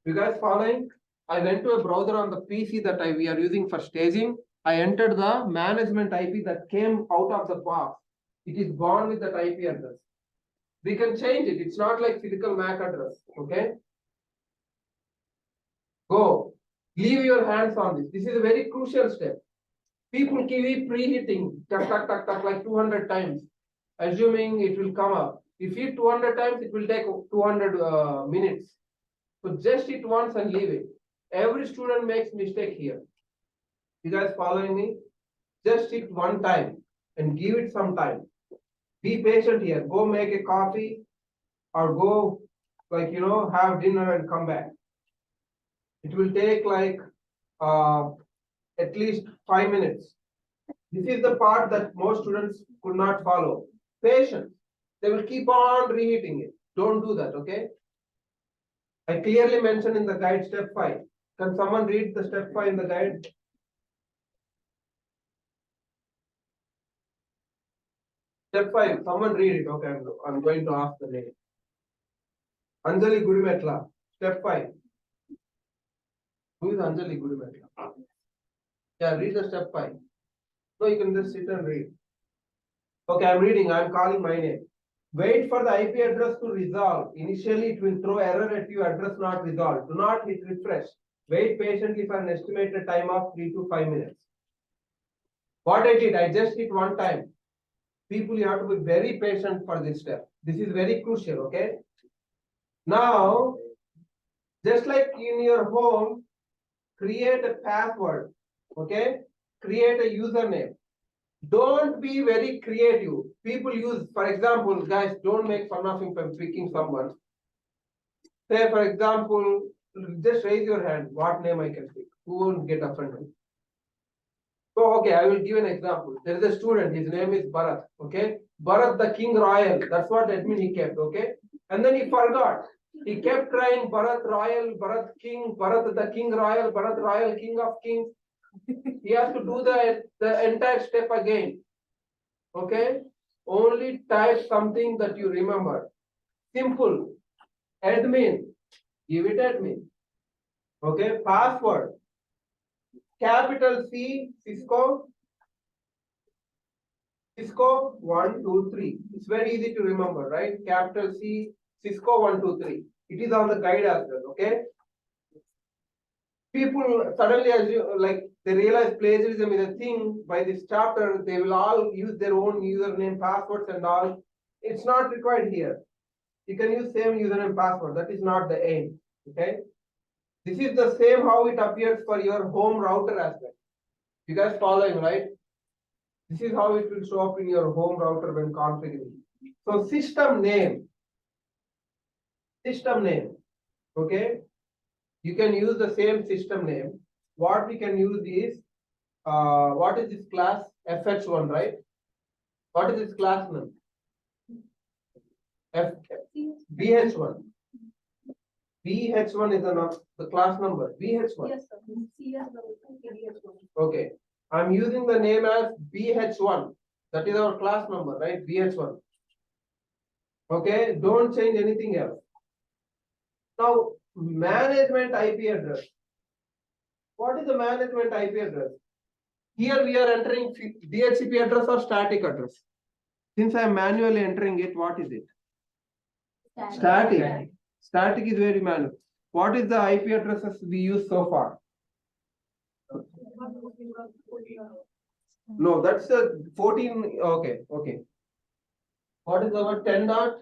[SPEAKER 1] You guys following? I went to a browser on the PC that we are using for staging. I entered the management IP that came out of the box. It is gone with that IP address. We can change it. It's not like physical MAC address. Okay. Go. Leave your hands on this. This is a very crucial step. People keep preheating, tuck, tuck, tuck, tuck, like 200 times, assuming it will come up. If you hit 200 times, it will take 200 minutes. So just hit once and leave it. Every student makes mistake here. You guys following me? Just hit one time and give it some time. Be patient here. Go make a coffee or go have dinner and come back. It will take like at least 5 minutes. This is the part that most students could not follow. Patience. They will keep on reheating it. Don't do that, okay? I clearly mentioned in the guide step 5. Can someone read the step 5 in the guide? Step 5, someone read it. Okay, I'm going to ask the name. Anjali Gudimetla. Step 5. Who is Anjali Gudimetla? Yeah, read the step 5. No, you can just sit and read. Okay, I'm reading. I'm calling my name. Wait for the IP address to resolve. Initially, it will throw error at you, address not resolved. Do not hit refresh. Wait patiently for an estimated time of 3 to 5 minutes. What I did, I just hit one time. People, you have to be very patient for this step. This is very crucial, okay? Now, just like in your home, create a password, okay? Create a username. Don't be very creative. People use, for example, guys, don't make fun of him for picking someone. Say, for example, just raise your hand. What name I can pick? Who won't get offended? So, okay, I will give an example. There is a student, his name is Bharat, okay? Bharat the King Royal, that's what admin he kept, okay? And then he forgot. He kept trying Bharat Royal, Bharat King, Bharat the King Royal, Bharat Royal, King of Kings. He has to do the entire step again, okay? Only type something that you remember. Simple. Admin, give it admin. Okay, password. Capital C, Cisco. Cisco 1, 2, 3. It's very easy to remember, right? Capital C, Cisco 1, 2, 3. It is on the guide as well, okay? People suddenly, as they realize plagiarism is a thing by this chapter, they will all use their own username, passwords and all. It's not required here. You can use same username, password. That is not the aim, okay? This is the same how it appears for your home router as well. You guys following, right? This is how it will show up in your home router when configuring. So system name, okay? You can use the same system name. What we can use is, what is this class? FH1, right? What is this class name? BH1. BH1 is the class number. BH1.
[SPEAKER 6] Yes, sir. CS BH1.
[SPEAKER 1] Okay. I'm using the name as BH1. That is our class number, right? BH1. Okay. Don't change anything else. Now, management IP address. What is the management IP address? Here we are entering DHCP address or static address. Since I am manually entering it, what is it? Static. Static is very manual. What is the IP addresses we use so far? No, that's the 14. Okay, okay. What is our 10 dot?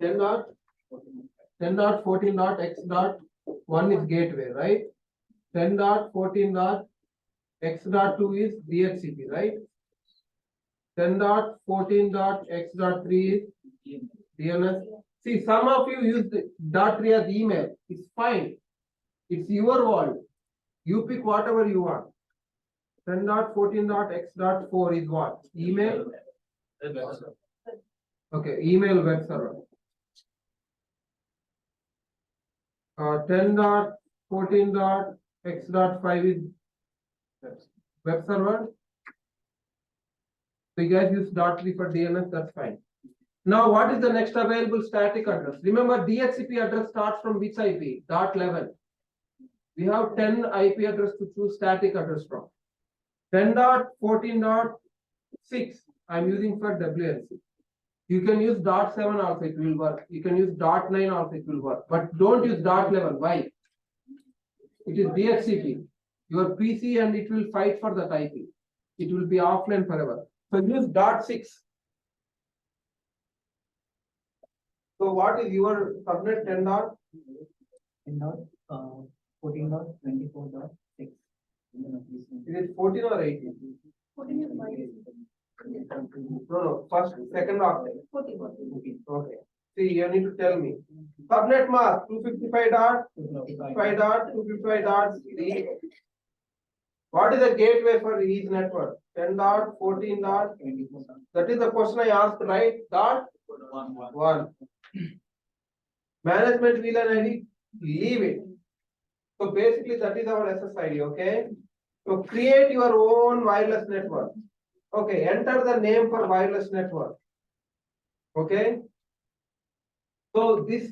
[SPEAKER 1] 10 dot? 10 dot, 14 dot, X dot. One is gateway, right? 10 dot, 14 dot, X dot 2 is DHCP, right? 10 dot, 14 dot, X dot 3 is DNS. See, some of you use the dot 3 as email. It's fine. It's your world. You pick whatever you want. 10 dot, 14 dot, X dot 4 is what? Email? Okay, email web server. 10 dot, 14 dot, X dot 5 is web server. So you guys use .3 for DNS, that's fine. Now, what is the next available static address? Remember, DHCP address starts from which IP? .11. We have 10 IP address to choose static address from. 10.14.6, I'm using for WLC. You can use .7 also, it will work. You can use .9 also, it will work. But don't use .11. Why? It is DHCP. Your PC and it will fight for that IP. It will be offline forever. So use .6. So what is your subnet 10 dot?
[SPEAKER 3] 14.24.6.
[SPEAKER 1] Is it 14 or 18?
[SPEAKER 6] 14 is minus.
[SPEAKER 1] No, first, second octave.
[SPEAKER 6] 14.
[SPEAKER 1] Okay. See, you need to tell me. Subnet mask 255.255.3. What is the gateway for each network? 10 dot, 14 dot. That is the question I asked, right? Dot 1. Management VLAN ID, leave it. So basically that is our SSID, okay? So create your own wireless network. Okay, enter the name for wireless network. Okay. So this,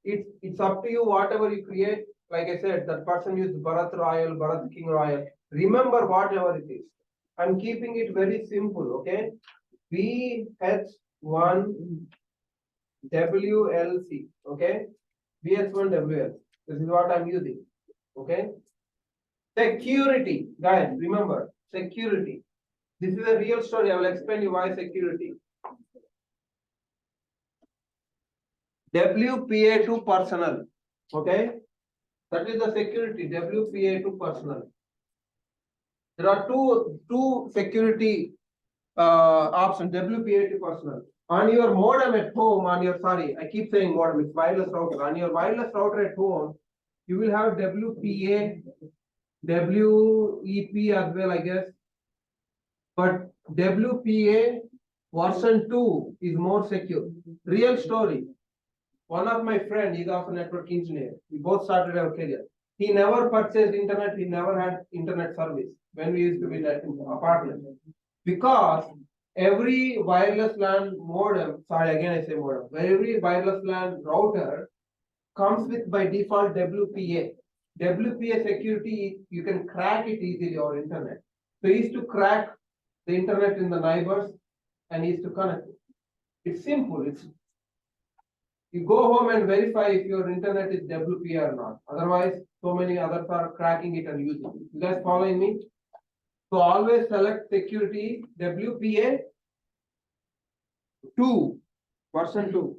[SPEAKER 1] it's up to you, whatever you create. Like I said, that person used Bharat Royal, Bharat King Royal. Remember whatever it is. I'm keeping it very simple, okay? BH1 WLC, okay? BH1 WLC. This is what I'm using, okay? Security, guys, remember, security. This is a real story. I will explain you why security. WPA2 personal, okay? That is the security, WPA2 personal. There are two security options, WPA2 personal. On your modem at home, I keep saying modem, it's wireless router. On your wireless router at home, you will have WPA, WEP as well, I guess. But WPA version 2 is more secure. Real story. One of my friends, he's also a network engineer. We both started our career. He never purchased internet. He never had internet service when we used to be in that apartment. Because every wireless LAN modem, sorry, again I say modem, every wireless LAN router comes with by default WPA. WPA security, you can crack it easily over internet. So he used to crack the internet in the neighbors and he used to connect it. It's simple. You go home and verify if your internet is WPA or not. Otherwise, so many others are cracking it and using it. You guys following me? So always select security WPA 2, version 2.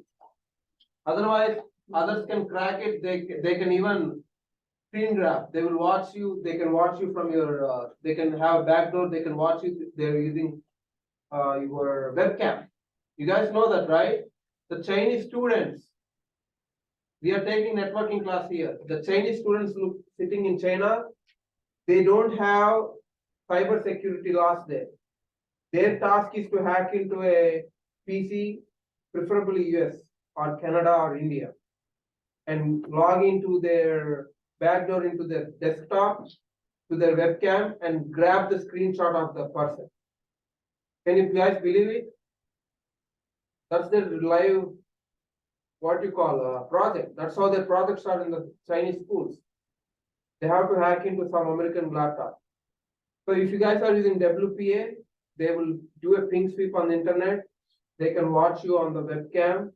[SPEAKER 1] Otherwise, others can crack it. They can even screen grab. They will watch you. They can watch you from your. They can have backdoor. They can watch you. They're using your webcam. You guys know that, right? The Chinese students. We are taking networking class here. The Chinese students sitting in China, they don't have cyber security laws there. Their task is to hack into a PC, preferably US or Canada or India, and log into their backdoor into their desktop, to their webcam, and grab the screenshot of the person. Can you guys believe it? That's their live, what you call project. That's how their projects are in the Chinese schools. They have to hack into some American laptop. So if you guys are using WPA, they will do a ping sweep on the internet. They can watch you on the webcam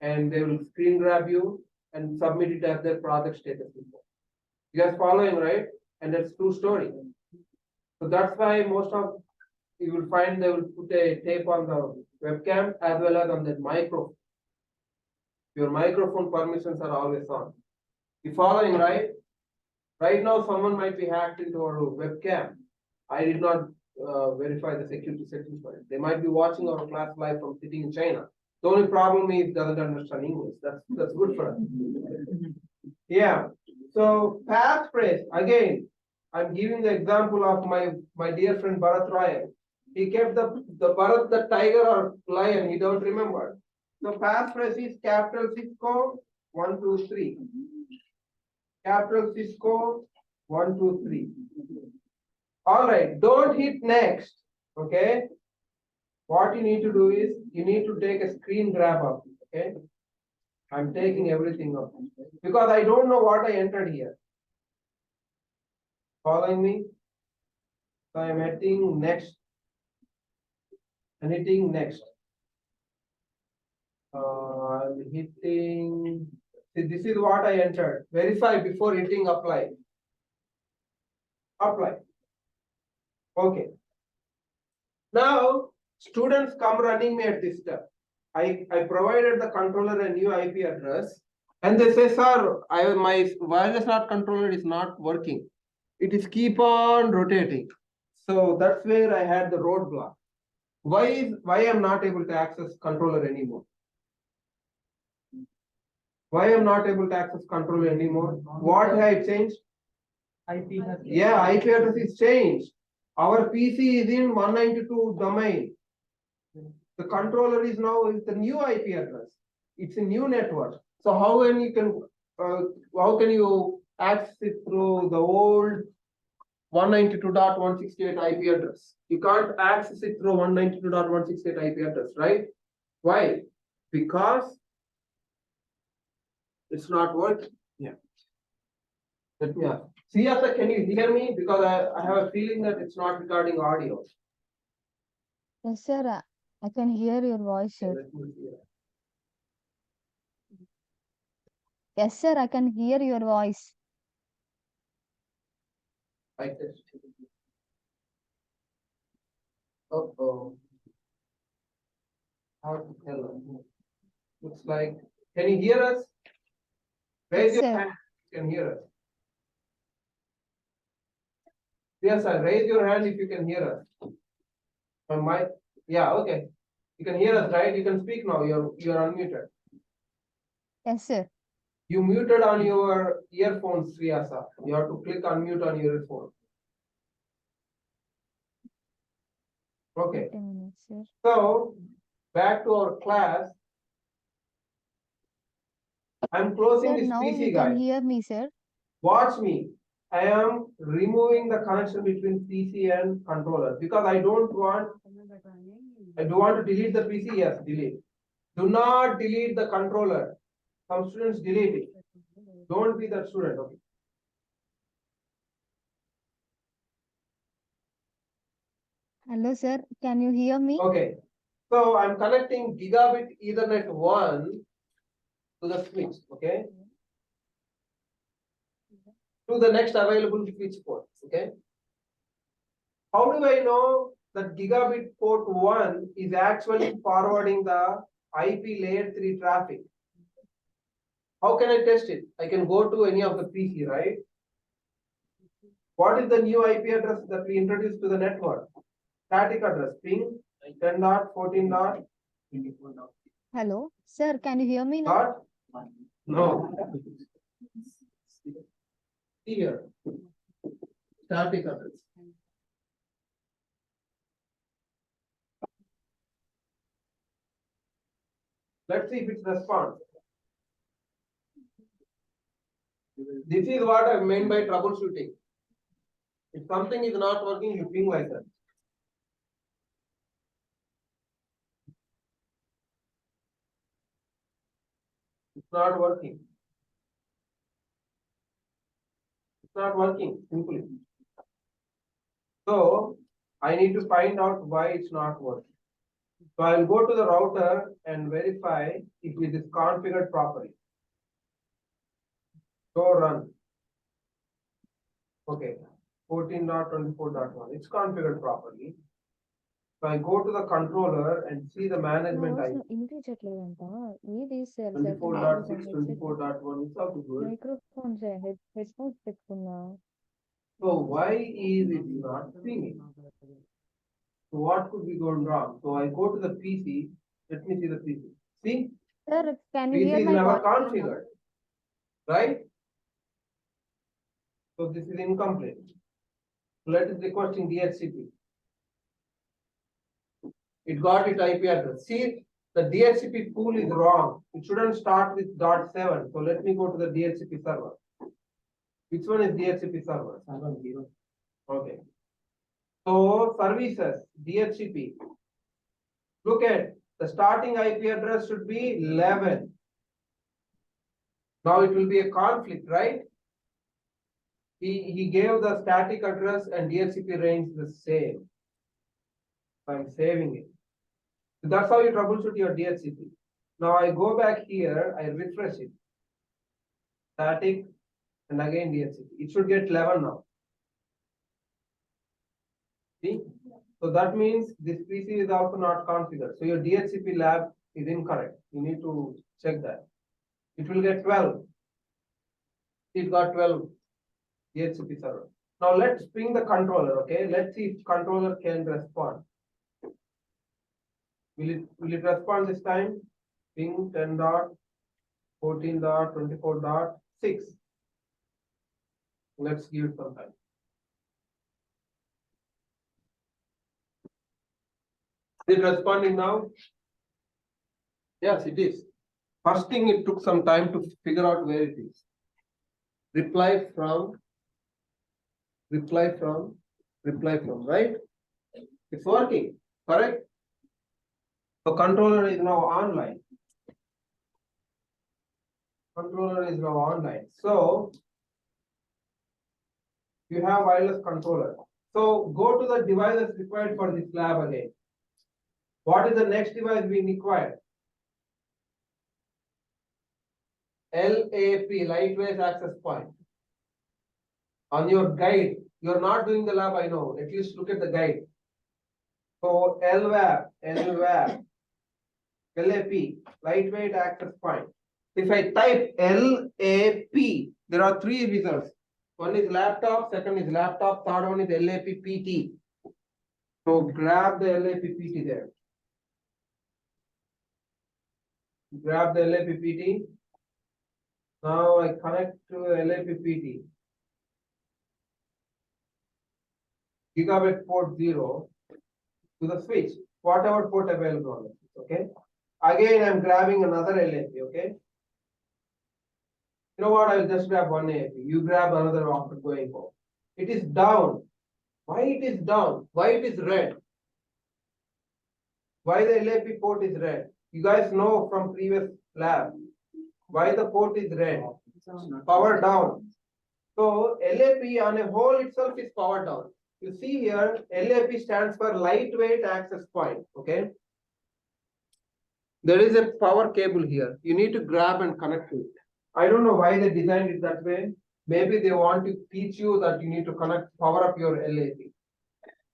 [SPEAKER 1] and they will screen grab you and submit it as their project status report. You guys following, right? And that's true story. So that's why most of you will find they will put a tape on the webcam as well as on the microphone. Your microphone permissions are always on. You following, right? Right now, someone might be hacked into our webcam. I did not verify the security settings for it. They might be watching our class live from sitting in China. The only problem is doesn't understand English. That's good for us. Yeah. So passphrase again. I'm giving the example of my dear friend Bharat Royal. He kept the Bharat the tiger or lion. He don't remember. So passphrase is capital Cisco 1 2 3. Capital Cisco 1 2 3. All right. Don't hit next. Okay. What you need to do is, you need to take a screen grab of it, okay? I'm taking everything up, because I don't know what I entered here. Following me? So I'm hitting next. And hitting next. I'm hitting, see, this is what I entered. Verify before hitting apply. Apply. Okay. Now, students come running me at this step. I provided the controller a new IP address, and they say, sir, my wireless LAN controller is not working. It is keep on rotating. So that's where I had the roadblock. Why I'm not able to access controller anymore? Why I'm not able to access controller anymore? What have I changed?
[SPEAKER 5] IP has.
[SPEAKER 1] Yeah, IP address is changed. Our PC is in 192 domain. The controller is now is the new IP address. It's a new network. So how can you access it through the old 192.168 IP address? You can't access it through 192.168 IP address, right? Why? Because it's not working. Yeah. Let me ask. Siyasa, can you hear me? Because I have a feeling that it's not recording audio.
[SPEAKER 2] Yes, sir. I can hear your voice, sir.
[SPEAKER 1] Let me see.
[SPEAKER 2] Yes, sir. I can hear your voice.
[SPEAKER 1] I test. Oh. How to tell them? Looks like, can you hear us? Raise
[SPEAKER 2] Yes,
[SPEAKER 1] your
[SPEAKER 2] sir.
[SPEAKER 1] hand. If you can hear us. Yes, sir. Raise your hand if you can hear us. On my, yeah, okay. You can hear us, right? You can speak now. You're unmuted.
[SPEAKER 2] Yes, sir.
[SPEAKER 1] You muted on your earphones, Sriyasa. You have to click unmute on your earphone. Okay.
[SPEAKER 2] 10 minutes, sir.
[SPEAKER 1] So back to our class. I'm closing
[SPEAKER 2] Sir,
[SPEAKER 1] this
[SPEAKER 2] now
[SPEAKER 1] PC,
[SPEAKER 2] you can
[SPEAKER 1] guys.
[SPEAKER 2] hear me, sir.
[SPEAKER 1] Watch me. I am removing the connection between PC and controller because I don't want to delete the PC. Yes, delete. Do not delete the controller. Some students delete it. Don't be that student. Okay.
[SPEAKER 2] Hello, sir. Can you hear me?
[SPEAKER 1] Okay. So I'm connecting gigabit Ethernet 1 to the switch. Okay. To the next available switch port. Okay. How do I know that gigabit port 1 is actually forwarding the IP layer 3 traffic? How can I test it? I can go to any of the PC, right? What is the new IP address that we introduced to the network? Static address, ping 10.14.
[SPEAKER 2] Hello, sir. Can you hear me now?
[SPEAKER 1] No. Here. Static address. Let's see if it responds. This is what I meant by troubleshooting. If something is not working, you ping like that. It's not working. It's not working, simply. So I need to find out why it's not working. So I'll go to the router and verify if it is configured properly. So run. Okay, 14.24.1. It's configured properly. So I go to the controller and see the management
[SPEAKER 2] voice
[SPEAKER 1] IP.
[SPEAKER 2] వినిపించట్లేదంట ఏది sir
[SPEAKER 1] 24.6, 24.1. It's also good.
[SPEAKER 2] Microphones head phones పెట్టుకున్నా
[SPEAKER 1] So why is it not pinging? So what could be going wrong? So I go to the PC. Let me see the PC. See,
[SPEAKER 2] sir can you
[SPEAKER 1] PC
[SPEAKER 2] here
[SPEAKER 1] is
[SPEAKER 2] my
[SPEAKER 1] never
[SPEAKER 2] voice
[SPEAKER 1] configured, right? So this is incomplete. Let us requesting DHCP. It got its IP address. See, the DHCP pool is wrong. It shouldn't start with .7. So let me go to the DHCP server. Which one is DHCP server? Okay. So services, DHCP. Look at the starting IP address should be 11. Now it will be a conflict, right? He gave the static address and DHCP range the same. I'm saving it. So that's how you troubleshoot your DHCP. Now I go back here, I refresh it. Static and again DHCP. It should get 11 now. See? So that means this PC is also not configured. So your DHCP lab is incorrect. You need to check that. It will get 12. It got 12 DHCP server. Now let's ping the controller, okay? Let's see if controller can respond. Will it respond this time? Ping 10 dot, 14 dot, 24 dot, 6. Let's give it some time. Is it responding now? Yes, it is. First thing, it took some time to figure out where it is. Reply from, right? It's working, correct? The controller is now online. So you have wireless controller. So go to the devices required for this lab again. What is the next device we require? LAP, lightweight access point. On your guide, you're not doing the lab, I know. At least look at the guide. So LAP, lightweight access point. If I type LAP, there are 3 results. One is laptop, second is laptop, third one is LAP PT. So grab the LAP PT there. Grab the LAP PT. Now I connect to LAP PT. Gigabit port 0 to the switch, whatever port available on it, okay? Again, I'm grabbing another LAP, okay? You know what? I'll just grab one LAP. You grab another after going home. It is down. Why it is down? Why it is red? Why the LAP port is red? You guys know from previous lab. Why the port is red? Power down. So LAP on a whole itself is power down. You see here, LAP stands for lightweight access point, okay? There is a power cable here. You need to grab and connect to it. I don't know why they designed it that way. Maybe they want to teach you that you need to power up your LAP.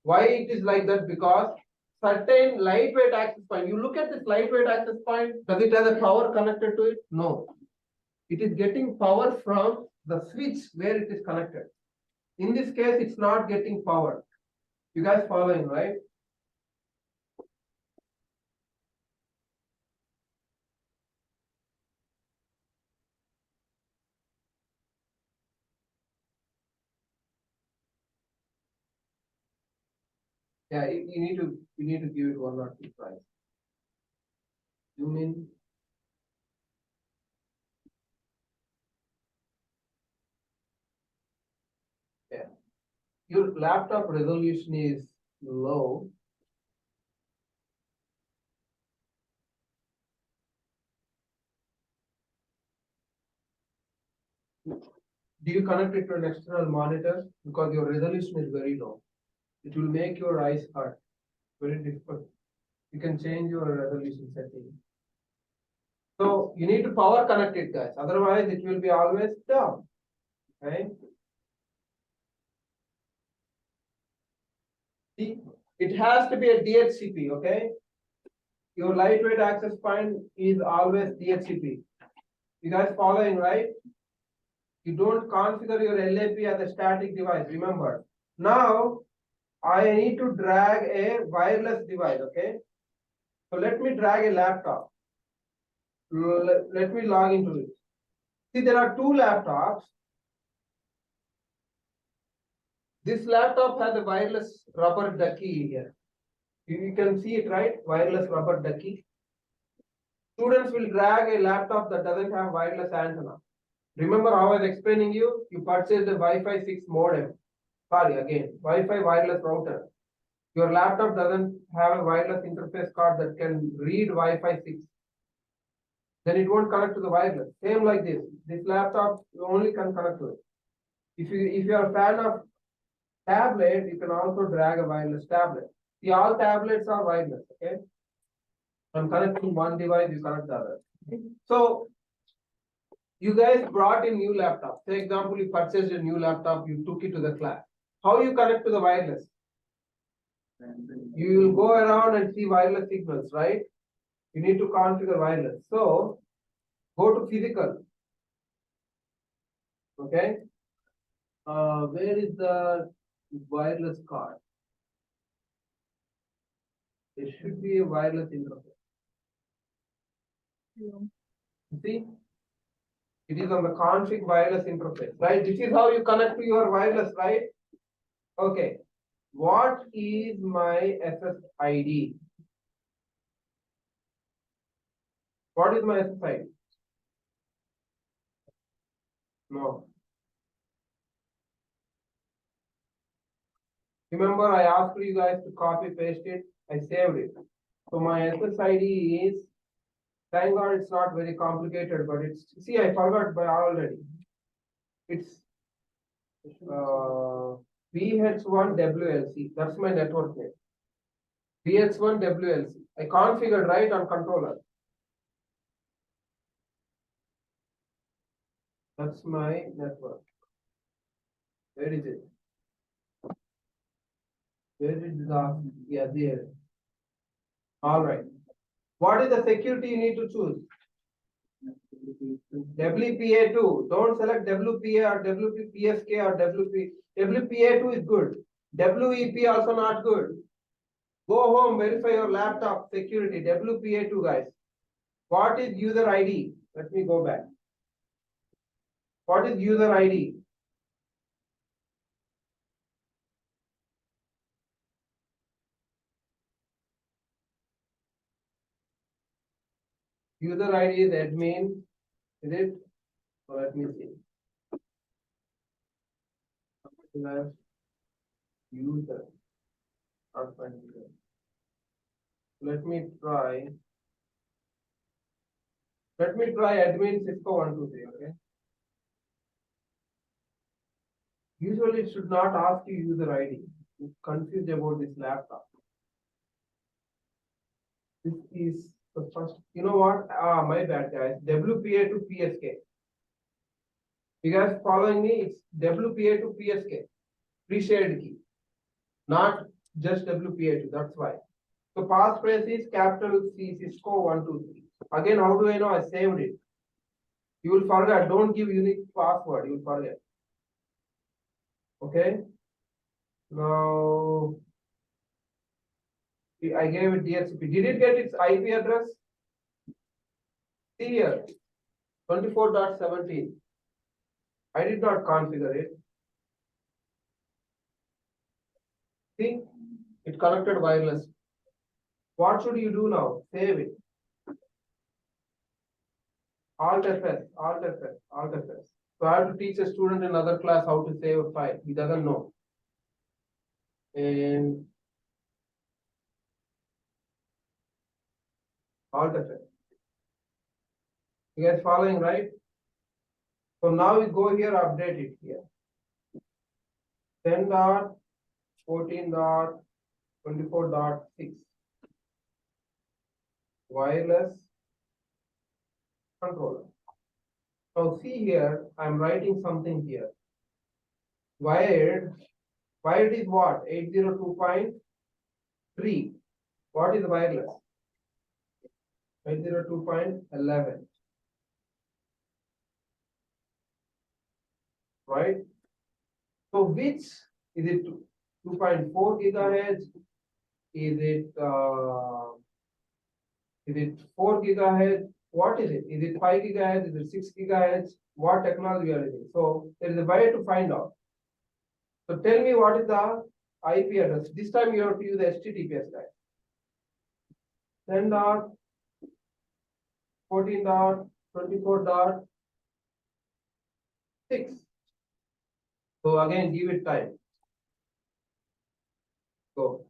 [SPEAKER 1] Why it is like that? Because certain lightweight access point, you look at this lightweight access point, does it have a power connected to it? No. It is getting power from the switch where it is connected. In this case, it's not getting power. You guys following, right? Yeah, you need to give it 1 or 2 tries. Zoom in. Yeah. Your laptop resolution is low. Do you connect it to an external monitor? Because your resolution is very low. It will make your eyes hurt. Very difficult. You can change your resolution setting. So you need to power connect it, guys. Otherwise, it will be always down. Okay. See, it has to be a DHCP, okay? Your lightweight access point is always DHCP. You guys following, right? You don't configure your LAP as a static device, remember. Now, I need to drag a wireless device, okay? So let me drag a laptop. Let me log into it. See, there are 2 laptops. This laptop has a wireless rubber ducky here. You can see it, right? Wireless rubber ducky. Students will drag a laptop that doesn't have wireless antenna. Remember how I was explaining you? You purchased a Wi-Fi 6 modem. Sorry, again, Wi-Fi wireless router. Your laptop doesn't have a wireless interface card that can read Wi-Fi 6. Then it won't connect to the wireless. Same like this. This laptop you only can connect to it. If you are a fan of tablet, you can also drag a wireless tablet. See, all tablets are wireless. Okay. I'm connecting one device, you connect the other. So you guys brought in new laptop. For example, you purchased a new laptop, you took it to the class. How you connect to the wireless? You will go around and see wireless signals, right? You need to configure wireless. So go to physical. Okay. Where is the wireless card? There should be a wireless interface.
[SPEAKER 2] Hello.
[SPEAKER 1] See? It is on the config wireless interface, right? This is how you connect to your wireless, right? Okay. What is my SSID? What is my SSID? No. Remember, I asked you guys to copy paste it. I saved it. So my SSID is, thank God it's not very complicated, but it's, see, I forgot by already. It's VH1WLC. That's my network name. VH1WLC. I configured right on controller. That's my network. Where is it? Where is the, yeah, there. All right. What is the security you need to choose? WPA2. Don't select WPA or WPSK or WP. WPA2 is good. WEP also not good. Go home, verify your laptop security. WPA2, guys. What is user ID? Let me go back. What is user ID? User ID is admin. Is it? So let me see. User. Not find user. Let me try. Let me try admin Cisco 123. Okay. Usually it should not ask you user ID. You're confused about this laptop. This is the first. You know what? My bad, guys. WPA to PSK. You guys following me? It's WPA to PSK. Pre-shared key. Not just WPA2. That's why. So passphrase is capital C Cisco 123. Again, how do I know? I saved it. You will forget. Don't give unique password. You will forget. Okay. Now I gave it DHCP. Did it get its IP address? See here, 24.17. I did not configure it. See, it connected wireless. What should you do now? Save it. Alt FS, Alt FS, Alt FS. So I have to teach a student in another class how to save a file. He doesn't know. And Alt FS. You guys following, right? So now we go here, update it here. 10.14.24.6. Wireless controller. Now see here, I'm writing something here. Wired is what? 802.3. What is wireless? 802.11. Right? So which is it? 2.4 gigahertz? Is it 4 gigahertz? What is it? Is it 5 gigahertz? Is it 6 gigahertz? What technology are using? So there is a way to find out. So tell me what is the IP address. This time you have to use the HTTPS tag. 10.14.24.6. So again, give it time. Go.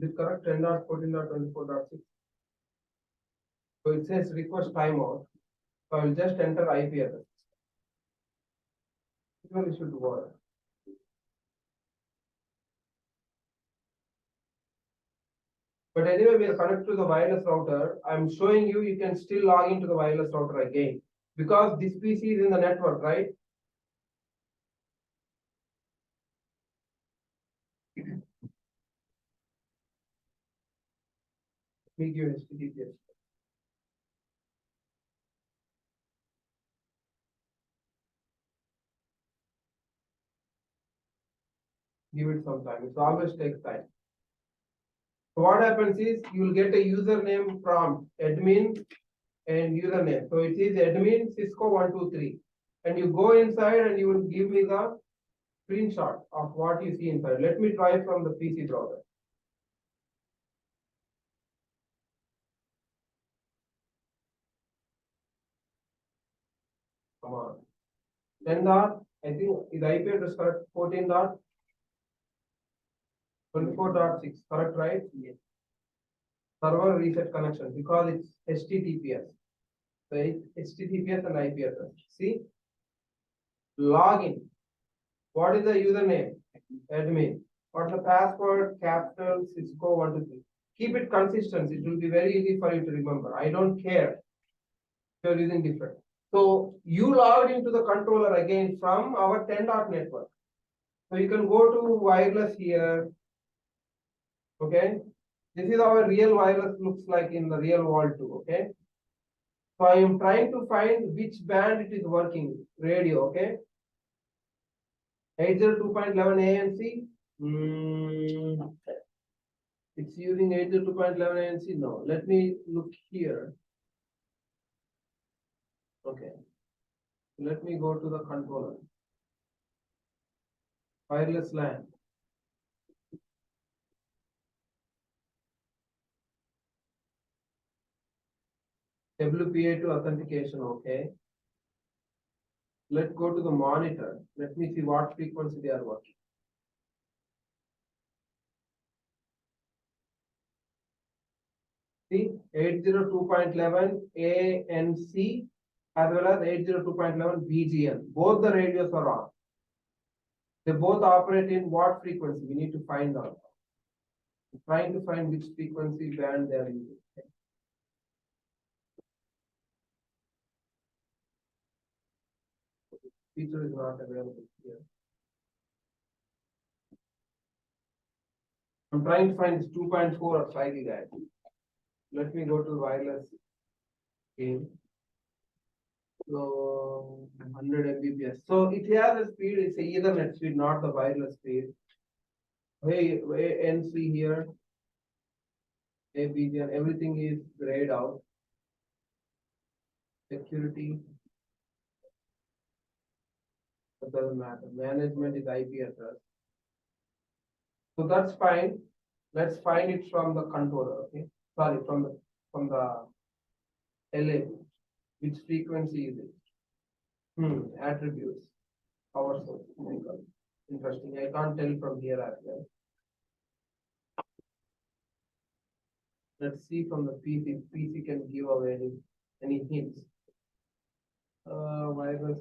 [SPEAKER 1] Is it correct? 10.14.24.6. So it says request timeout. So I will just enter IP address. Usually should work. But anyway, we are connected to the wireless router. I'm showing you, you can still log into the wireless router again. Because this PC is in the network, right? Let me give HTTPS. Give it some time. It always takes time. So what happens is you will get a username prompt, admin and username. So it is admin Cisco123. And you go inside and you will give me the screenshot of what you see inside. Let me try from the PC browser. Come on. 10 dot, I think is IP address correct? 14 dot 24.6, correct, right? Yes. Server reset connection because it's HTTPS. So it's HTTPS and IP address. See? Login. What is the username? Admin. What's the password? Capital Cisco123. Keep it consistent. It will be very easy for you to remember. I don't care if you're using different. So you logged into the controller again from our 10 dot network. So you can go to wireless here. Okay. This is how a real wireless looks like in the real world too. Okay. So I am trying to find which band it is working. Radio. Okay. 802.11 A and C. It's using 802.11 A and C. No. Let me look here. Okay. Let me go to the controller. Wireless LAN. WPA2 authentication, okay. Let's go to the monitor. Let me see what frequency they are working. See, 802.11 A and C as well as 802.11 BGN. Both the radios are on. They both operate in what frequency? We need to find out. I'm trying to find which frequency band they are using. Feature is not available here. I'm trying to find this 2.4 or 5 gigahertz. Let me go to wireless game. So 100 Mbps. So it has a speed, it's a Ethernet speed, not the wireless speed. Hey, NC here. ABGN, everything is grayed out. Security. It doesn't matter. Management is IP address. So that's fine. Let's find it from the controller. Okay. Sorry, from the LA. Which frequency is it? Attributes. Power source. Interesting. I can't tell from here as well. Let's see from the PC. PC can give away any hints. Wireless.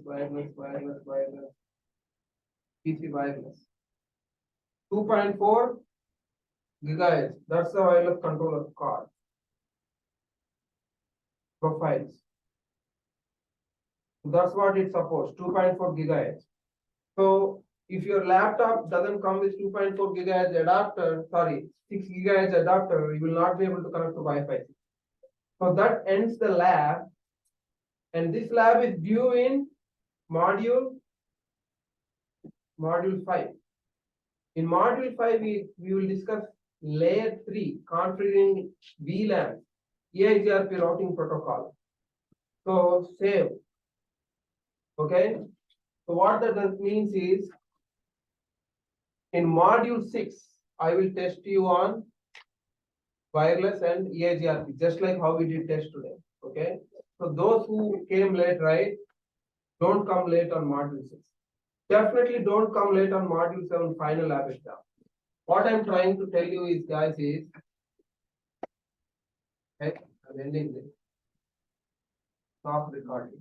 [SPEAKER 1] PC wireless. 2.4 gigahertz. That's the wireless controller card. Profiles. That's what it supports. 2.4 gigahertz. So if your laptop doesn't come with 2.4 gigahertz adapter, 6 gigahertz adapter, you will not be able to connect to Wi-Fi. So that ends the lab. And this lab is due in module 5. In module 5, we will discuss layer 3, configuring VLAN, EIGRP routing protocol. So save. Okay. So what that means is, in module 6, I will test you on wireless and EIGRP, just like how we did test today. Okay. So those who came late, right? Don't come late on module 6. Definitely don't come late on module 7 final lab exam. What I'm trying to tell you is, guys, is, okay, I'm ending this. Stop recording.